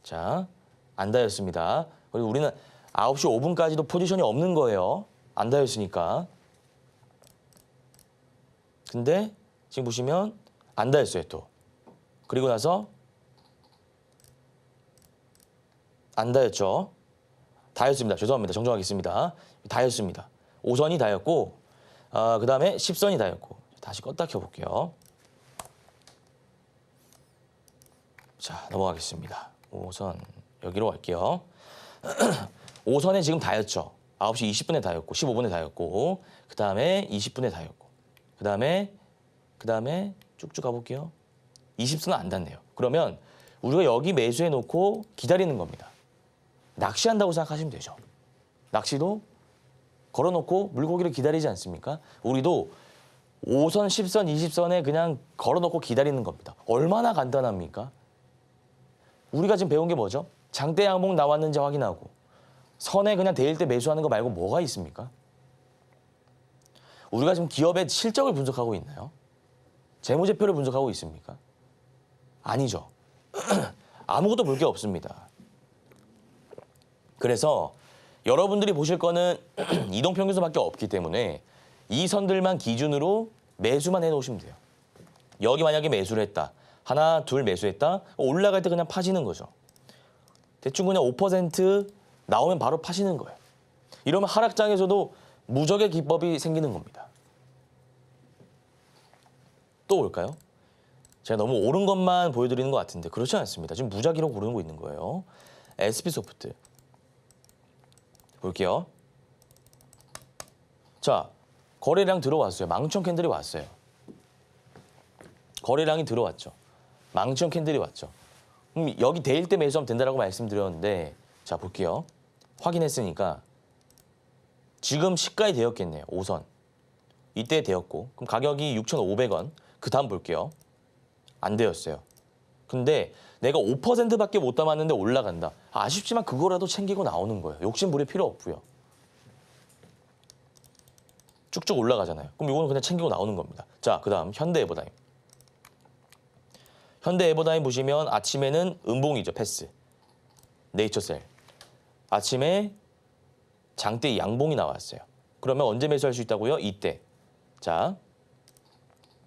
자, 안 닿였습니다. 그리고 우리는 9시 5분까지도 포지션이 없는 거예요. 안 닿였으니까. 근데 지금 보시면 안 닿였어요, 또. 그리고 나서 안 닿였죠. 닿였습니다. 죄송합니다. 정정하겠습니다. 닿였습니다. 5선이 닿였고 그 다음에 10선이 닿였고. 다시 껐다 켜볼게요. 자, 넘어가겠습니다. 5선 여기로 갈게요. 5선에 지금 닿였죠. 9시 20분에 닿였고 15분에 닿였고 그 다음에 20분에 닿였고 그 다음에 쭉쭉 가볼게요. 20선은 안 닿네요. 그러면 우리가 여기 매수해 놓고 기다리는 겁니다. 낚시한다고 생각하시면 되죠. 낚시도 걸어놓고 물고기를 기다리지 않습니까? 우리도 5선, 10선, 20선에 그냥 걸어놓고 기다리는 겁니다. 얼마나 간단합니까? 우리가 지금 배운 게 뭐죠? 장대 양봉 나왔는지 확인하고 선에 그냥 대일 때 매수하는 거 말고 뭐가 있습니까? 우리가 지금 기업의 실적을 분석하고 있나요? 재무제표를 분석하고 있습니까? 아니죠. 아무것도 볼 게 없습니다. 그래서 여러분들이 보실 거는 이동평균선밖에 없기 때문에 이 선들만 기준으로 매수만 해놓으시면 돼요. 여기 만약에 매수를 했다. 하나, 둘 매수했다. 올라갈 때 그냥 파시는 거죠. 대충 그냥 5% 나오면 바로 파시는 거예요. 이러면 하락장에서도 무적의 기법이 생기는 겁니다. 또 올까요? 제가 너무 옳은 것만 보여드리는 것 같은데 그렇지 않습니다. 지금 무작위로 고르고 있는 거예요. SP소프트. 볼게요. 자, 거래량 들어왔어요. 망청 캔들이 왔어요. 거래량이 들어왔죠. 망청 캔들이 왔죠. 그럼 여기 대일 때 매수하면 된다라고 말씀드렸는데 자, 볼게요. 확인했으니까 지금 시가에 되었겠네요. 5선. 이때 되었고 그럼 가격이 6,500원. 그 다음 볼게요. 안 되었어요. 근데 내가 5%밖에 못 담았는데 올라간다. 아쉽지만 그거라도 챙기고 나오는 거예요. 욕심 부릴 필요 없고요. 쭉쭉 올라가잖아요. 그럼 이거는 그냥 챙기고 나오는 겁니다. 자, 그 다음 현대에버다임. 현대에버다임 보시면 아침에는 음봉이죠. 패스. 네이처셀. 아침에 장대 양봉이 나왔어요. 그러면 언제 매수할 수 있다고요? 이때. 자,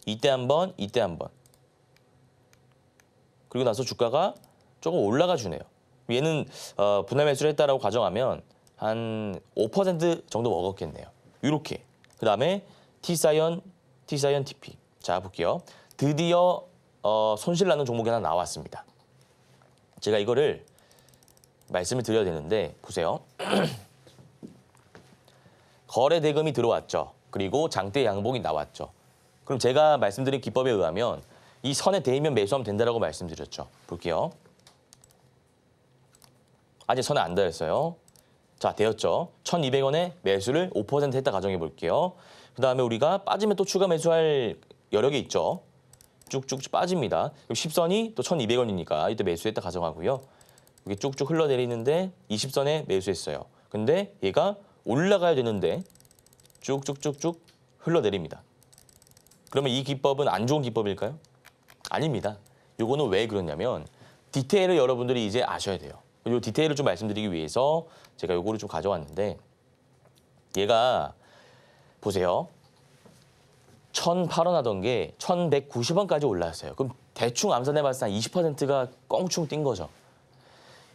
이때 한 번, 이때 한 번. 그리고 나서 주가가 조금 올라가 주네요. 얘는 분할 매수를 했다라고 가정하면 한 5% 정도 먹었겠네요. 이렇게. 그 다음에 T사이언 TP. 자, 볼게요. 드디어 손실 나는 종목이 하나 나왔습니다. 제가 이거를 말씀을 드려야 되는데 보세요. 거래 대금이 들어왔죠. 그리고 장대 양봉이 나왔죠. 그럼 제가 말씀드린 기법에 의하면 이 선에 대이면 매수하면 된다라고 말씀드렸죠. 볼게요. 아직 선에 안 닿았어요. 자, 되었죠. 1,200원에 매수를 5% 했다 가정해 볼게요. 그 다음에 우리가 빠지면 또 추가 매수할 여력이 있죠. 쭉쭉 빠집니다. 10선이 또 1,200원이니까 이때 매수했다 가정하고요. 이게 쭉쭉 흘러내리는데 20선에 매수했어요. 근데 얘가 올라가야 되는데 쭉쭉쭉쭉 흘러내립니다. 그러면 이 기법은 안 좋은 기법일까요? 아닙니다. 요거는 왜 그러냐면 디테일을 여러분들이 이제 아셔야 돼요. 이 디테일을 좀 말씀드리기 위해서 제가 요거를 좀 가져왔는데 얘가 보세요. 1,008원 하던 게 1,190원까지 올라왔어요. 그럼 대충 암산해봤을 때 한 20%가 껑충 뛴 거죠.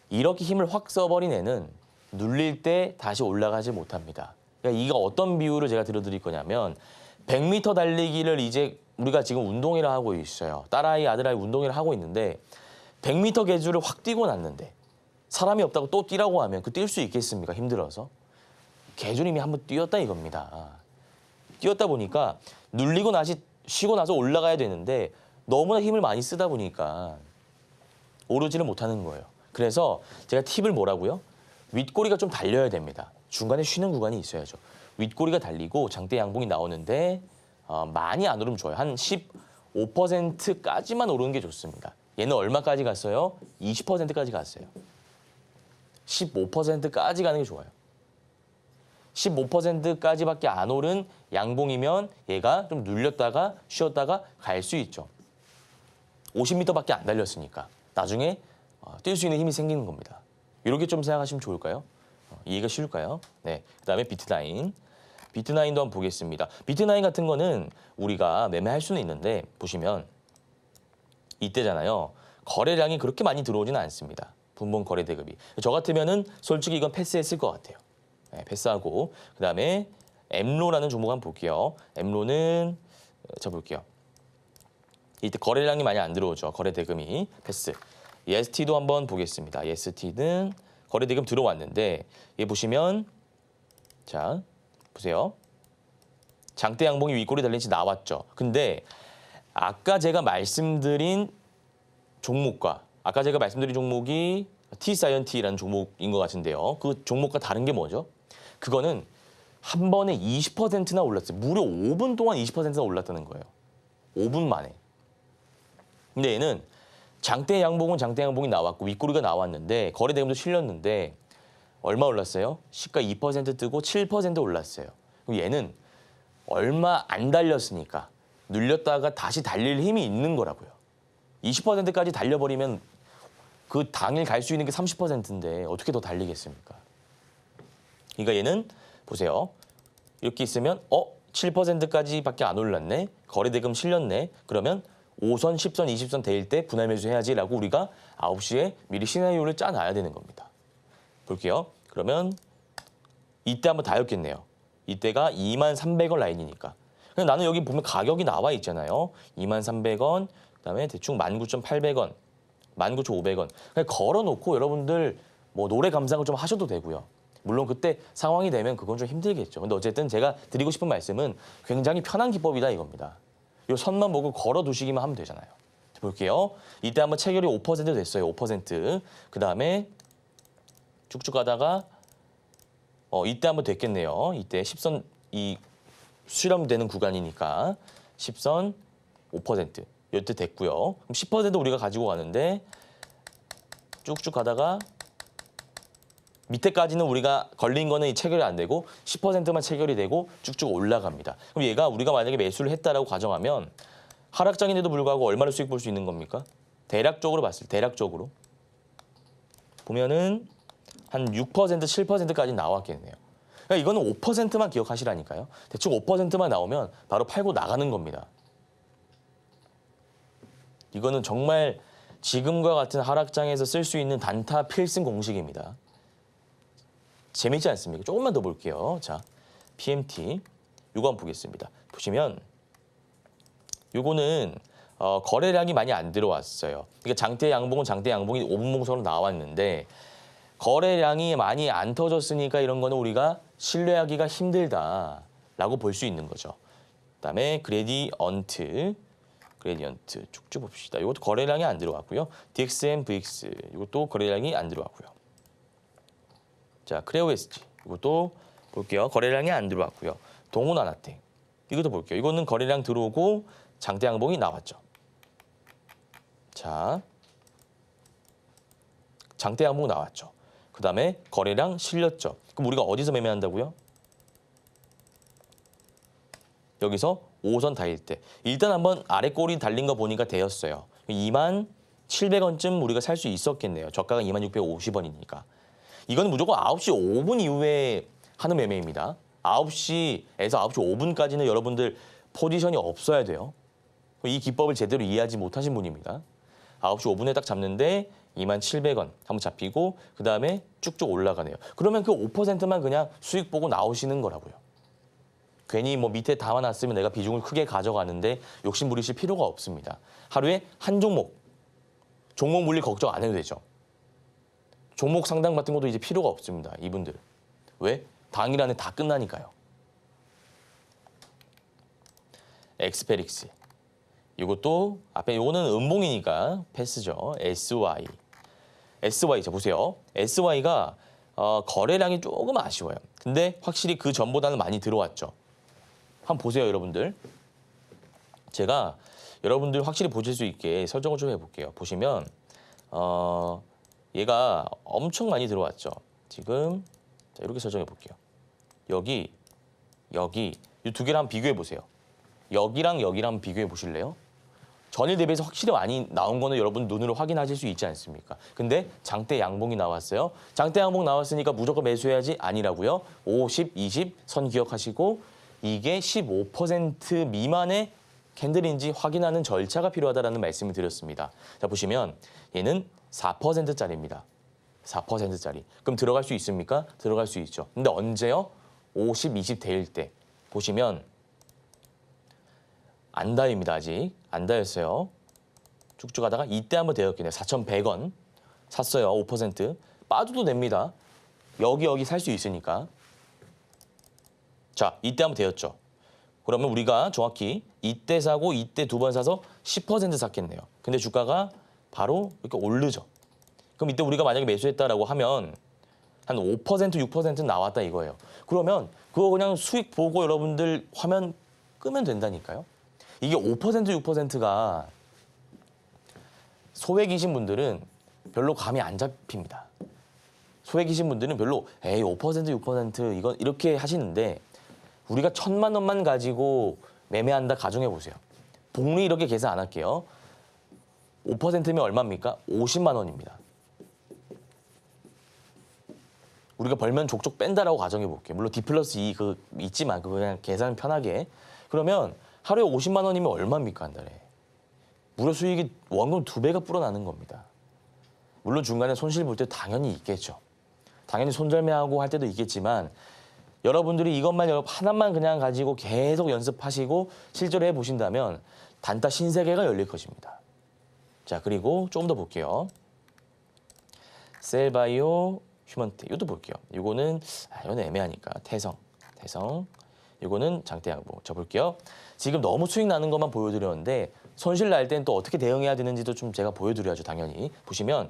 이렇게 힘을 확 써버린 애는 눌릴 때 다시 올라가지 못합니다. 그러니까 이게 어떤 비유를 제가 들어드릴 거냐면 100m 달리기를 이제 우리가 지금 운동회를 하고 있어요. 딸아이, 아들아이 운동회를 하고 있는데 100m 계주를 확 뛰고 났는데 사람이 없다고 또 뛰라고 하면 그 뛸 수 있겠습니까? 힘들어서. 계주님이 한번 뛰었다 이겁니다. 뛰었다 보니까 눌리고 다시 쉬고 나서 올라가야 되는데 너무나 힘을 많이 쓰다 보니까 오르지를 못하는 거예요. 그래서 제가 팁을 뭐라고요? 윗꼬리가 좀 달려야 됩니다. 중간에 쉬는 구간이 있어야죠. 윗꼬리가 달리고 장대 양봉이 나오는데 많이 안 오르면 좋아요. 한 15%까지만 오르는 게 좋습니다. 얘는 얼마까지 갔어요? 20%까지 갔어요. 15%까지 가는 게 좋아요. 15%까지밖에 안 오른 양봉이면 얘가 좀 눌렸다가 쉬었다가 갈 수 있죠. 50m밖에 안 달렸으니까 나중에 뛸 수 있는 힘이 생기는 겁니다. 이렇게 좀 생각하시면 좋을까요? 이해가 쉬울까요? 네. 그다음에 비트9. 비트9도 한번 보겠습니다. 비트9 같은 거는 우리가 매매할 수는 있는데 보시면 이때잖아요. 거래량이 그렇게 많이 들어오지는 않습니다. 분봉 거래 대금이. 저 같으면은 솔직히 이건 패스했을 것 같아요. 네, 패스하고 그다음에 엠로라는 종목 한번 볼게요. 엠로는 자 볼게요. 이때 거래량이 많이 안 들어오죠. 거래 대금이 패스. EST도 한번 보겠습니다. EST는 거래 대금 들어왔는데 얘 보시면 자 보세요. 장대 양봉이 윗꼬리 달린 지 나왔죠. 근데 아까 제가 말씀드린 종목과 아까 제가 말씀드린 종목이 T사이언티라는 종목인 것 같은데요. 그 종목과 다른 게 뭐죠? 그거는 한 번에 20%나 올랐어요. 무려 5분 동안 20%나 올랐다는 거예요. 5분 만에. 근데 얘는 장대 양봉은 장대 양봉이 나왔고 윗꼬리가 나왔는데 거래 대금도 실렸는데 얼마 올랐어요? 시가 2% 뜨고 7% 올랐어요. 그럼 얘는 얼마 안 달렸으니까 눌렸다가 다시 달릴 힘이 있는 거라고요. 20%까지 달려버리면 그 당일 갈 수 있는 게 30%인데 어떻게 더 달리겠습니까? 그러니까 얘는 보세요. 이렇게 있으면 7%까지밖에 안 올랐네. 거래 대금 실렸네. 그러면 5선, 10선, 20선 대일 때 분할 매수해야지라고 우리가 9시에 미리 시나리오를 짜놔야 되는 겁니다. 볼게요. 그러면 이때 한번 다였겠네요. 이때가 23,300원 라인이니까. 근데 나는 여기 보면 가격이 나와 있잖아요. 23,300원, 그다음에 대충 19,800원, 19,500원. 그냥 걸어놓고 여러분들 뭐 노래 감상을 좀 하셔도 되고요. 물론 그때 상황이 되면 그건 좀 힘들겠죠. 근데 어쨌든 제가 드리고 싶은 말씀은 굉장히 편한 기법이다 이겁니다. 이 선만 보고 걸어두시기만 하면 되잖아요. 볼게요. 이때 한번 체결이 5% 됐어요. 5%. 그다음에 쭉쭉 가다가 이때 한번 됐겠네요. 이때 10선 이 수렴되는 구간이니까 10선 5% 이때 됐고요. 그럼 10% 우리가 가지고 가는데 쭉쭉 가다가 밑에까지는 우리가 걸린 거는 체결이 안 되고 10%만 체결이 되고 쭉쭉 올라갑니다. 그럼 얘가 우리가 만약에 매수를 했다라고 가정하면 하락장인데도 불구하고 얼마를 수익 볼 수 있는 겁니까? 대략적으로 봤을 때 대략적으로 보면은 한 6%, 7%까지 나왔겠네요. 그러니까 이거는 5%만 기억하시라니까요. 대충 5%만 나오면 바로 팔고 나가는 겁니다. 이거는 정말 지금과 같은 하락장에서 쓸 수 있는 단타 필승 공식입니다. 재밌지 않습니까? 조금만 더 볼게요. 자, PMT 이거 한번 보겠습니다. 보시면 요거는 거래량이 많이 안 들어왔어요. 그러니까 장대 양봉은 장대 양봉이 5분 봉선으로 나왔는데 거래량이 많이 안 터졌으니까 이런 거는 우리가 신뢰하기가 힘들다라고 볼 수 있는 거죠. 그다음에 그레디언트 쭉쭉 봅시다. 이것도 거래량이 안 들어왔고요. DXM, VX 이것도 거래량이 안 들어왔고요. 자, 크레오SG 이것도 볼게요. 거래량이 안 들어왔고요. 동훈아나텍 이것도 볼게요. 이거는 거래량 들어오고 장대 양봉이 나왔죠. 자, 장대 양봉 나왔죠. 그다음에 거래량 실렸죠. 그럼 우리가 어디서 매매한다고요? 여기서 5선 다일 때. 일단 한번 아래 꼬리 달린 거 보니까 되었어요. 27,000원쯤 우리가 살 수 있었겠네요. 저가가 26,50원이니까. 이건 무조건 9시 5분 이후에 하는 매매입니다. 9시에서 9시 5분까지는 여러분들 포지션이 없어야 돼요. 이 기법을 제대로 이해하지 못하신 분입니다. 9시 5분에 딱 잡는데 27,000원 한번 잡히고 그다음에 쭉쭉 올라가네요. 그러면 그 5%만 그냥 수익 보고 나오시는 거라고요. 괜히 뭐 밑에 담아놨으면 내가 비중을 크게 가져가는데 욕심 부리실 필요가 없습니다. 하루에 한 종목 물릴 걱정 안 해도 되죠. 종목 상담 같은 것도 이제 필요가 없습니다. 이분들. 왜? 당일 안에 다 끝나니까요. 엑스페릭스. 이것도 앞에 요거는 음봉이니까 패스죠. SY. SY 자 보세요. SY가 거래량이 조금 아쉬워요. 근데 확실히 그 전보다는 많이 들어왔죠. 한번 보세요, 여러분들. 제가 여러분들 확실히 보실 수 있게 설정을 좀 해볼게요. 보시면 얘가 엄청 많이 들어왔죠. 지금 자, 이렇게 설정해 볼게요. 여기 이 두 개랑 비교해 보세요. 여기랑 여기랑 비교해 보실래요? 전일 대비해서 확실히 많이 나온 거는 여러분 눈으로 확인하실 수 있지 않습니까? 근데 장대 양봉이 나왔어요. 장대 양봉 나왔으니까 무조건 매수해야지 아니라고요. 50, 20 선 기억하시고 이게 15% 미만의 캔들인지 확인하는 절차가 필요하다는 말씀을 드렸습니다. 자 보시면 얘는 4%짜리입니다. 4%짜리. 그럼 들어갈 수 있습니까? 들어갈 수 있죠. 근데 언제요? 50, 20 대일 때. 보시면 안 닿입니다. 아직 안 닿였어요. 쭉쭉 가다가 이때 한번 되었겠네요. 4,100원 샀어요. 5% 빠져도 됩니다. 여기 살 수 있으니까. 자 이때 한번 되었죠. 그러면 우리가 정확히 이때 사고 이때 두 번 사서 10% 샀겠네요. 근데 주가가 바로 이렇게 오르죠. 그럼 이때 우리가 만약에 매수했다라고 하면 한 5%, 6% 나왔다 이거예요. 그러면 그거 그냥 수익 보고 여러분들 화면 끄면 된다니까요. 이게 5%, 6%가 소액이신 분들은 별로 감이 안 잡힙니다. 소액이신 분들은 별로 5%, 6% 이건 이렇게 하시는데 우리가 1,000만 원만 가지고 매매한다 가정해 보세요. 복리 이렇게 계산 안 할게요. 5%면 얼마입니까? 50만 원입니다. 우리가 벌면 족족 뺀다라고 가정해 볼게요. 물론 D 플러스 E 있지만 그거 그냥 계산 편하게. 그러면 하루에 50만 원이면 얼마입니까 한 달에? 무료 수익이 원금 2배가 불어나는 겁니다. 물론 중간에 손실 볼 때 당연히 있겠죠. 당연히 손절매하고 할 때도 있겠지만 여러분들이 이것만 하나만 그냥 가지고 계속 연습하시고 실제로 해보신다면 단타 신세계가 열릴 것입니다. 자 그리고 조금 더 볼게요. 셀바이오 휴먼트 이것도 볼게요. 이거는 이건 애매하니까 태성 이거는 장대양봉. 저 볼게요. 지금 너무 수익 나는 것만 보여드렸는데 손실 날 때는 또 어떻게 대응해야 되는지도 좀 제가 보여드려야죠. 당연히 보시면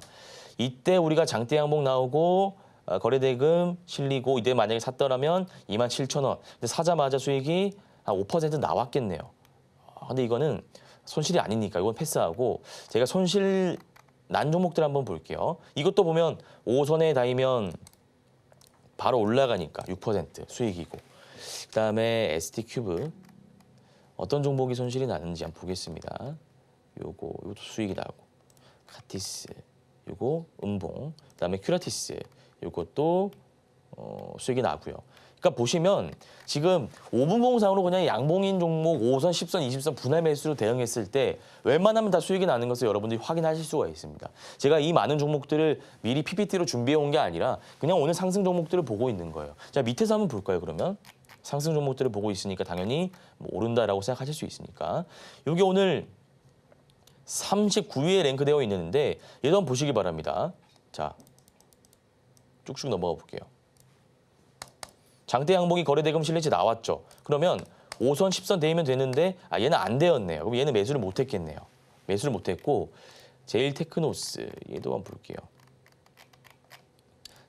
이때 우리가 장대양봉 나오고 거래대금 실리고 이때 만약에 샀더라면 27,000원. 근데 사자마자 수익이 한 5% 나왔겠네요. 근데 이거는 손실이 아니니까 이건 패스하고 제가 손실 난 종목들 한번 볼게요. 이것도 보면 5선에 닿으면 바로 올라가니까 6% 수익이고 그다음에 ST큐브 어떤 종목이 손실이 나는지 한번 보겠습니다. 이것도 수익이 나고 카티스 요거 음봉 그다음에 큐라티스 이것도 수익이 나고요. 그러니까 보시면 지금 5분봉상으로 그냥 양봉인 종목 5선, 10선, 20선 분할 매수로 대응했을 때 웬만하면 다 수익이 나는 것을 여러분들이 확인하실 수가 있습니다. 제가 이 많은 종목들을 미리 PPT로 준비해 온 게 아니라 그냥 오늘 상승 종목들을 보고 있는 거예요. 자 밑에서 한번 볼까요 그러면? 상승 종목들을 보고 있으니까 당연히 뭐 오른다라고 생각하실 수 있으니까. 이게 오늘 39위에 랭크되어 있는데 얘도 한번 보시기 바랍니다. 자 쭉쭉 넘어가 볼게요. 장대 양봉이 거래대금 실리지 나왔죠. 그러면 5선, 10선 대이면 되는데 얘는 안 되었네요. 그럼 얘는 매수를 못했겠네요. 매수를 못했고 제일테크노스 얘도 한번 볼게요.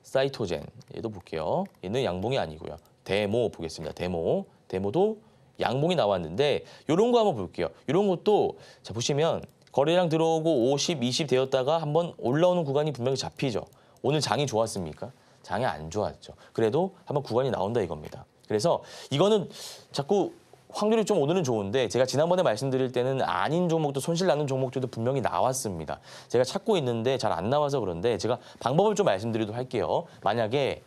사이토젠 얘도 볼게요. 얘는 양봉이 아니고요. 데모 보겠습니다. 데모도 양봉이 나왔는데 이런 거 한번 볼게요. 이런 것도 자 보시면 거래량 들어오고 50, 20 되었다가 한번 올라오는 구간이 분명히 잡히죠. 오늘 장이 좋았습니까? 장이 안 좋았죠. 그래도 한번 구간이 나온다 이겁니다. 그래서 이거는 자꾸 확률이 좀 오늘은 좋은데 제가 지난번에 말씀드릴 때는 아닌 종목도 손실 나는 종목들도 분명히 나왔습니다. 제가 찾고 있는데 잘 안 나와서 그런데 제가 방법을 좀 말씀드리도록 할게요. 만약에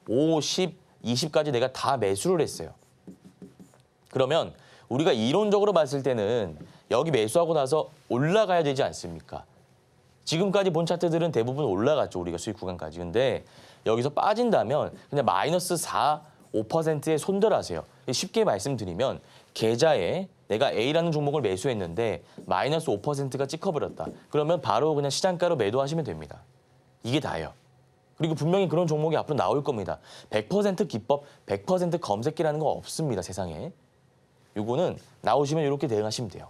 50, 20까지 내가 다 매수를 했어요. 그러면 우리가 이론적으로 봤을 때는 여기 매수하고 나서 올라가야 되지 않습니까? 지금까지 본 차트들은 대부분 올라갔죠. 우리가 수익 구간까지. 근데 여기서 빠진다면 그냥 마이너스 4, 5%에 손절하세요. 쉽게 말씀드리면 계좌에 내가 A라는 종목을 매수했는데 마이너스 5%가 찍혀버렸다. 그러면 바로 그냥 시장가로 매도하시면 됩니다. 이게 다예요. 그리고 분명히 그런 종목이 앞으로 나올 겁니다. 100% 기법, 100% 검색기라는 거 없습니다. 세상에. 요거는 나오시면 이렇게 대응하시면 돼요.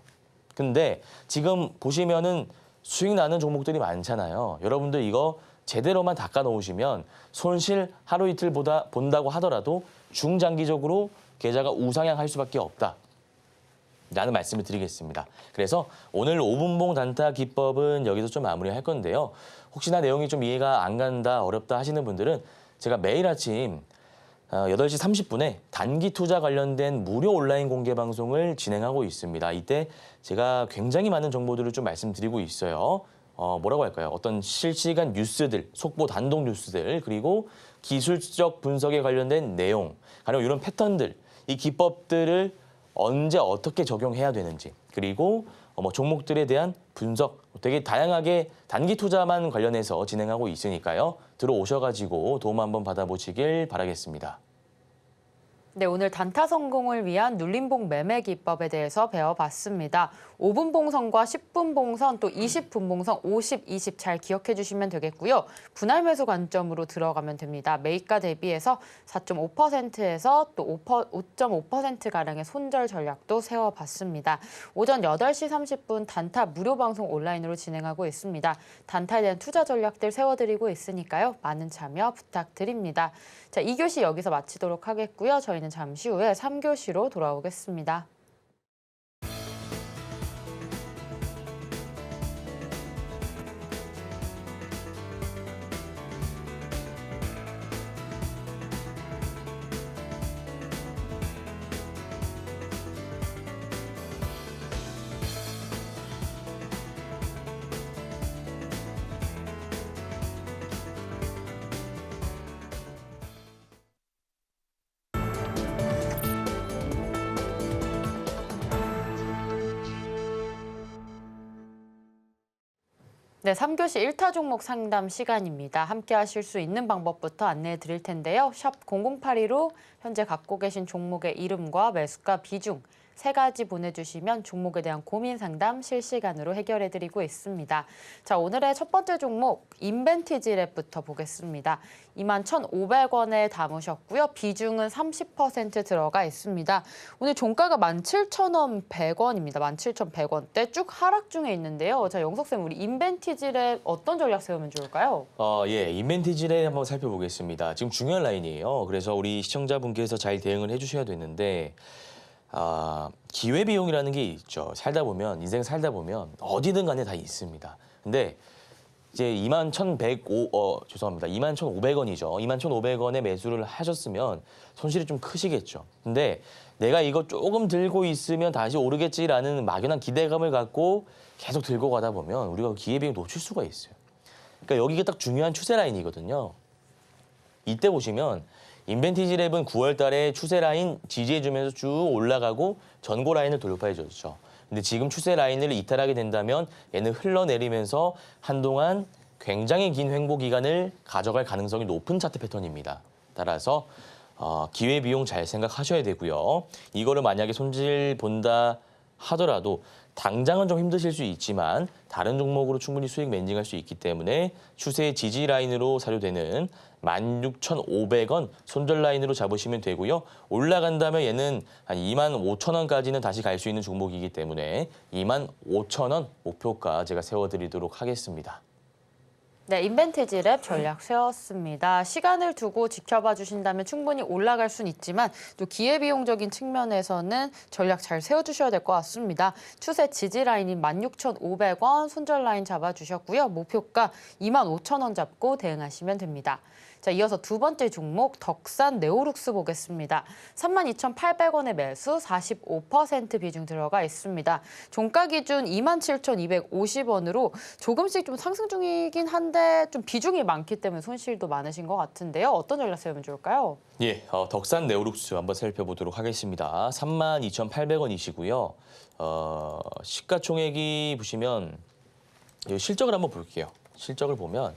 근데 지금 보시면은 수익 나는 종목들이 많잖아요. 여러분들 이거 제대로만 닦아 놓으시면 손실 하루 이틀 본다고 하더라도 중장기적으로 계좌가 우상향할 수밖에 없다. 라는 말씀을 드리겠습니다. 그래서 오늘 5분봉 단타 기법은 여기서 좀 마무리할 건데요. 혹시나 내용이 좀 이해가 안 간다, 어렵다 하시는 분들은 제가 매일 아침 8시 30분에 단기 투자 관련된 무료 온라인 공개 방송을 진행하고 있습니다. 이때 제가 굉장히 많은 정보들을 좀 말씀드리고 있어요. 뭐라고 할까요? 어떤 실시간 뉴스들, 속보 단독 뉴스들, 그리고 기술적 분석에 관련된 내용, 가령 이런 패턴들, 이 기법들을 언제 어떻게 적용해야 되는지, 그리고 종목들에 대한 분석, 되게 다양하게 단기 투자만 관련해서 진행하고 있으니까요. 들어오셔가지고 도움 한번 받아보시길 바라겠습니다. 네, 오늘 단타 성공을 위한 눌림봉 매매 기법에 대해서 배워봤습니다. 5분 봉선과 10분 봉선, 또 20분 봉선, 50, 20 잘 기억해 주시면 되겠고요. 분할 매수 관점으로 들어가면 됩니다. 매입가 대비해서 4.5%에서 또 5.5%가량의 손절 전략도 세워봤습니다. 오전 8시 30분 단타 무료 방송 온라인으로 진행하고 있습니다. 단타에 대한 투자 전략들 세워드리고 있으니까요. 많은 참여 부탁드립니다. 자, 2교시 여기서 마치도록 하겠고요. 저희는 잠시 후에 3교시로 돌아오겠습니다. 네, 3교시 1타 종목 상담 시간입니다. 함께 하실 수 있는 방법부터 안내해 드릴 텐데요. 샵 0082로 현재 갖고 계신 종목의 이름과 매수가 비중 3가지 보내주시면 종목에 대한 고민 상담 실시간으로 해결해 드리고 있습니다. 자, 오늘의 첫 번째 종목 인벤티지랩부터 보겠습니다. 21,500원에 담으셨고요. 비중은 30% 들어가 있습니다. 오늘 종가가 17,100원입니다. 17,100원대 쭉 하락 중에 있는데요. 자, 영석쌤, 우리 인벤티지랩 어떤 전략 세우면 좋을까요? 예, 인벤티지랩 한번 살펴보겠습니다. 지금 중요한 라인이에요. 그래서 우리 시청자분께서 잘 대응을 해주셔야 되는데 기회비용이라는 게 있죠. 인생 살다 보면 어디든 간에 다 있습니다. 근데 이제 21,500원이죠. 21,500원에 매수를 하셨으면 손실이 좀 크시겠죠. 근데 내가 이거 조금 들고 있으면 다시 오르겠지라는 막연한 기대감을 갖고 계속 들고 가다 보면 우리가 기회비용 놓칠 수가 있어요. 그러니까 여기가 딱 중요한 추세 라인이거든요. 이때 보시면 인벤티지랩은 9월 달에 추세 라인 지지해주면서 쭉 올라가고 전고 라인을 돌파해줬죠. 근데 지금 추세 라인을 이탈하게 된다면 얘는 흘러내리면서 한동안 굉장히 긴 횡보 기간을 가져갈 가능성이 높은 차트 패턴입니다. 따라서 기회비용 잘 생각하셔야 되고요. 이거를 만약에 손실 본다 하더라도 당장은 좀 힘드실 수 있지만 다른 종목으로 충분히 수익 멘징할 수 있기 때문에 추세 지지 라인으로 사료되는 16,500원 손절 라인으로 잡으시면 되고요. 올라간다면 얘는 한 25,000원까지는 다시 갈 수 있는 종목이기 때문에 25,000원 목표가 제가 세워드리도록 하겠습니다. 네, 인벤티지랩 전략 세웠습니다. 시간을 두고 지켜봐 주신다면 충분히 올라갈 수는 있지만 또 기회비용적인 측면에서는 전략 잘 세워주셔야 될 것 같습니다. 추세 지지 라인인 16,500원 손절 라인 잡아주셨고요. 목표가 25,000원 잡고 대응하시면 됩니다. 자, 이어서 두 번째 종목 덕산 네오룩스 보겠습니다. 32,800원의 매수 45% 비중 들어가 있습니다. 종가 기준 27,250원으로 조금씩 좀 상승 중이긴 한데 좀 비중이 많기 때문에 손실도 많으신 것 같은데요. 어떤 전략 세우면 좋을까요? 예, 덕산 네오룩스 한번 살펴보도록 하겠습니다. 32,800원이시고요. 시가총액이 보시면 실적을 한번 볼게요. 실적을 보면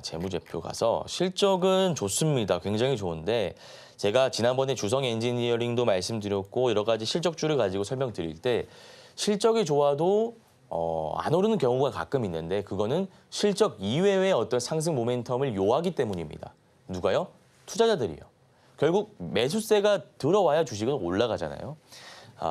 재무제표 가서 실적은 좋습니다. 굉장히 좋은데 제가 지난번에 주성 엔지니어링도 말씀드렸고 여러 가지 실적주를 가지고 설명드릴 때 실적이 좋아도 안 오르는 경우가 가끔 있는데 그거는 실적 이외의 어떤 상승 모멘텀을 요하기 때문입니다. 누가요? 투자자들이요. 결국 매수세가 들어와야 주식은 올라가잖아요.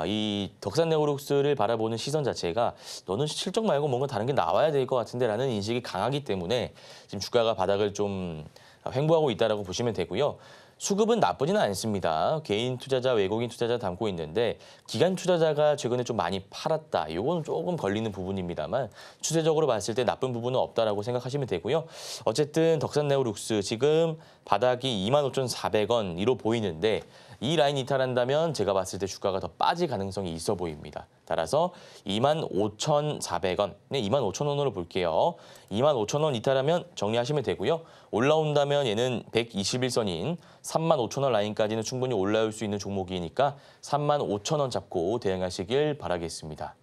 이 덕산 네오룩스를 바라보는 시선 자체가 너는 실적 말고 뭔가 다른 게 나와야 될 것 같은데라는 인식이 강하기 때문에 지금 주가가 바닥을 좀 횡보하고 있다라고 보시면 되고요. 수급은 나쁘지는 않습니다. 개인 투자자, 외국인 투자자 담고 있는데 기관 투자자가 최근에 좀 많이 팔았다. 이건 조금 걸리는 부분입니다만 추세적으로 봤을 때 나쁜 부분은 없다라고 생각하시면 되고요. 어쨌든 덕산 네오룩스 지금 바닥이 25,400원으로 보이는데 이 라인 이탈한다면 제가 봤을 때 주가가 더 빠질 가능성이 있어 보입니다. 따라서 25,400원, 네, 25,000원으로 볼게요. 25,000원 이탈하면 정리하시면 되고요. 올라온다면 얘는 121선인 35,000원 라인까지는 충분히 올라올 수 있는 종목이니까 35,000원 잡고 대응하시길 바라겠습니다.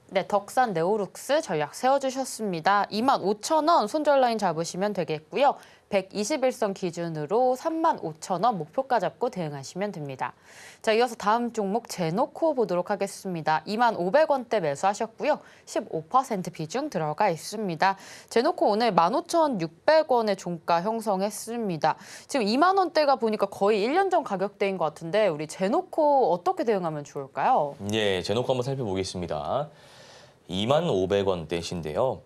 네, 덕산 네오룩스 전략 세워주셨습니다. 25,000원 손절 라인 잡으시면 되겠고요. 121선 기준으로 35,000원 목표가 잡고 대응하시면 됩니다. 자, 이어서 다음 종목 제노코 보도록 하겠습니다. 25,000원대 매수하셨고요. 15% 비중 들어가 있습니다. 제노코 오늘 15,600원의 종가 형성했습니다. 지금 2만 원대가 보니까 거의 1년 전 가격대인 것 같은데 우리 제노코 어떻게 대응하면 좋을까요? 예, 제노코 한번 살펴보겠습니다. 25,000원대신데요.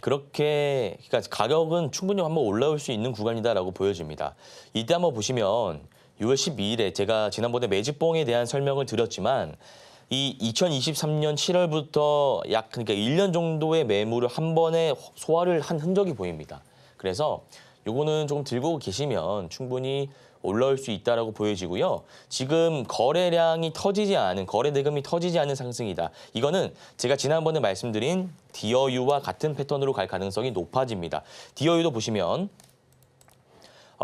그렇게 그러니까 가격은 충분히 한번 올라올 수 있는 구간이다라고 보여집니다. 이때 한번 보시면 6월 12일에 제가 지난번에 매집봉에 대한 설명을 드렸지만 이 2023년 7월부터 약 그러니까 1년 정도의 매물을 한 번에 소화를 한 흔적이 보입니다. 그래서 요거는 좀 들고 계시면 충분히 올라올 수 있다라고 보여지고요. 지금 거래량이 터지지 않은, 거래 대금이 터지지 않은 상승이다. 이거는 제가 지난번에 말씀드린 디어유와 같은 패턴으로 갈 가능성이 높아집니다. 디어유도 보시면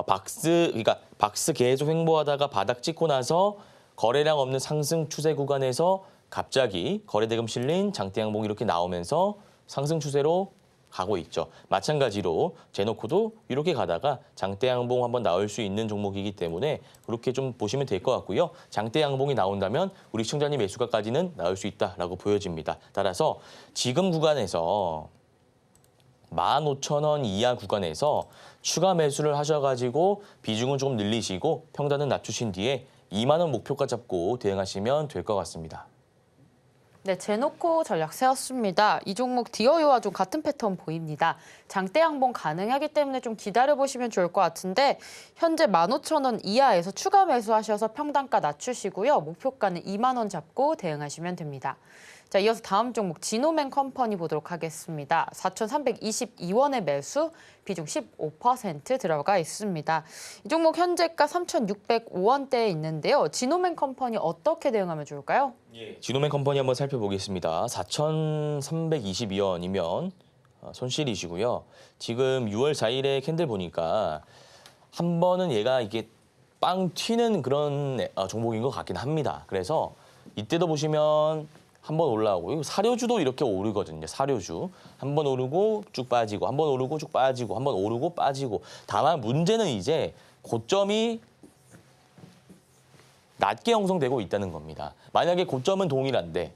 박스 계속 횡보하다가 바닥 찍고 나서 거래량 없는 상승 추세 구간에서 갑자기 거래 대금 실린 장대 양봉 이렇게 나오면서 상승 추세로 가고 있죠. 마찬가지로 제노코도 이렇게 가다가 장대 양봉 한번 나올 수 있는 종목이기 때문에 그렇게 좀 보시면 될 것 같고요. 장대 양봉이 나온다면 우리 시청자님 매수가까지는 나올 수 있다라고 보여집니다. 따라서 지금 구간에서 15,000원 이하 구간에서 추가 매수를 하셔가지고 비중은 조금 늘리시고 평단은 낮추신 뒤에 2만 원 목표가 잡고 대응하시면 될 것 같습니다. 네, 제노코 전략 세웠습니다. 이 종목 디어유와 좀 같은 패턴 보입니다. 장대 양봉 가능하기 때문에 좀 기다려보시면 좋을 것 같은데 현재 15,000원 이하에서 추가 매수하셔서 평단가 낮추시고요. 목표가는 2만 원 잡고 대응하시면 됩니다. 자, 이어서 다음 종목 지노맨 컴퍼니 보도록 하겠습니다. 4,322원의 매수, 비중 15% 들어가 있습니다. 이 종목 현재가 3,605원대에 있는데요. 지노맨 컴퍼니 어떻게 대응하면 좋을까요? 지노맨 컴퍼니 한번 살펴보겠습니다. 4,322원이면 손실이시고요. 지금 6월 4일에 캔들 보니까 한 번은 얘가 이게 빵 튀는 그런 종목인 것 같긴 합니다. 그래서 이때도 보시면 한번 올라오고 사료주도 이렇게 오르거든요. 사료주 한 번 오르고 쭉 빠지고 한 번 오르고 쭉 빠지고 한 번 오르고 빠지고. 다만 문제는 이제 고점이 낮게 형성되고 있다는 겁니다. 만약에 고점은 동일한데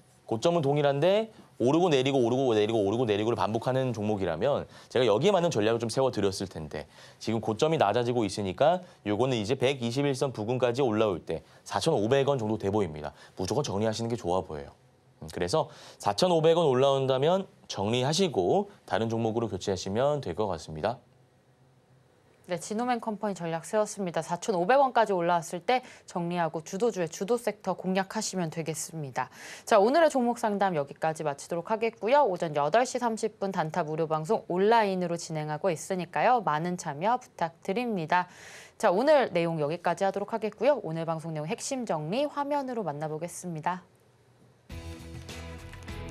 오르고 내리고 오르고 내리고 오르고 내리고를 반복하는 종목이라면 제가 여기에 맞는 전략을 좀 세워드렸을 텐데 지금 고점이 낮아지고 있으니까 요거는 이제 121선 부근까지 올라올 때 4,500원 정도 돼 보입니다. 무조건 정리하시는 게 좋아 보여요. 그래서 4,500원 올라온다면 정리하시고 다른 종목으로 교체하시면 될 것 같습니다. 네, 지노맨 컴퍼니 전략 세웠습니다. 4,500원까지 올라왔을 때 정리하고 주도주의 주도 섹터 공략하시면 되겠습니다. 자, 오늘의 종목 상담 여기까지 마치도록 하겠고요. 오전 8시 30분 단타 무료 방송 온라인으로 진행하고 있으니까요. 많은 참여 부탁드립니다. 자, 오늘 내용 여기까지 하도록 하겠고요. 오늘 방송 내용 핵심 정리 화면으로 만나보겠습니다.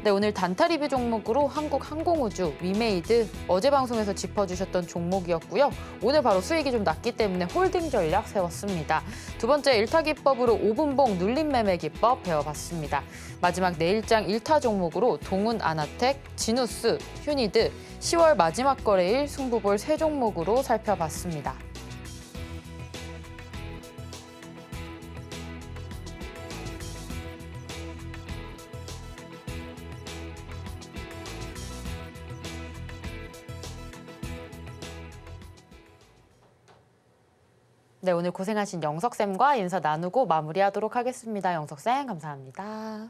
네, 오늘 단타 리뷰 종목으로 한국항공우주, 위메이드 어제 방송에서 짚어주셨던 종목이었고요. 오늘 바로 수익이 좀 낮기 때문에 홀딩 전략 세웠습니다. 두 번째 1타 기법으로 5분봉 눌림 매매 기법 배워봤습니다. 마지막 내일장 1타 종목으로 동훈 아나텍, 지누스, 휴니드, 10월 마지막 거래일 승부볼 3종목으로 살펴봤습니다. 네, 오늘 고생하신 영석쌤과 인사 나누고 마무리하도록 하겠습니다. 영석쌤, 감사합니다.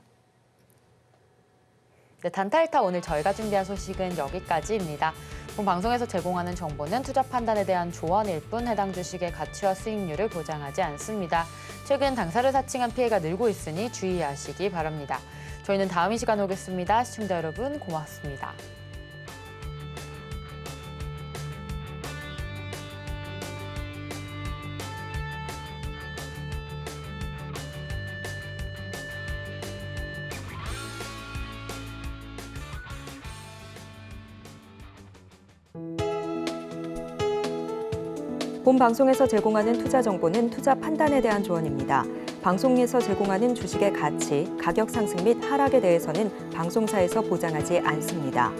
네, 단타일타 오늘 저희가 준비한 소식은 여기까지입니다. 본 방송에서 제공하는 정보는 투자 판단에 대한 조언일 뿐 해당 주식의 가치와 수익률을 보장하지 않습니다. 최근 당사를 사칭한 피해가 늘고 있으니 주의하시기 바랍니다. 저희는 다음 이 시간에 오겠습니다. 시청자 여러분, 고맙습니다. 본 방송에서 제공하는 투자 정보는 투자 판단에 대한 조언입니다. 방송에서 제공하는 주식의 가치, 가격 상승 및 하락에 대해서는 방송사에서 보장하지 않습니다.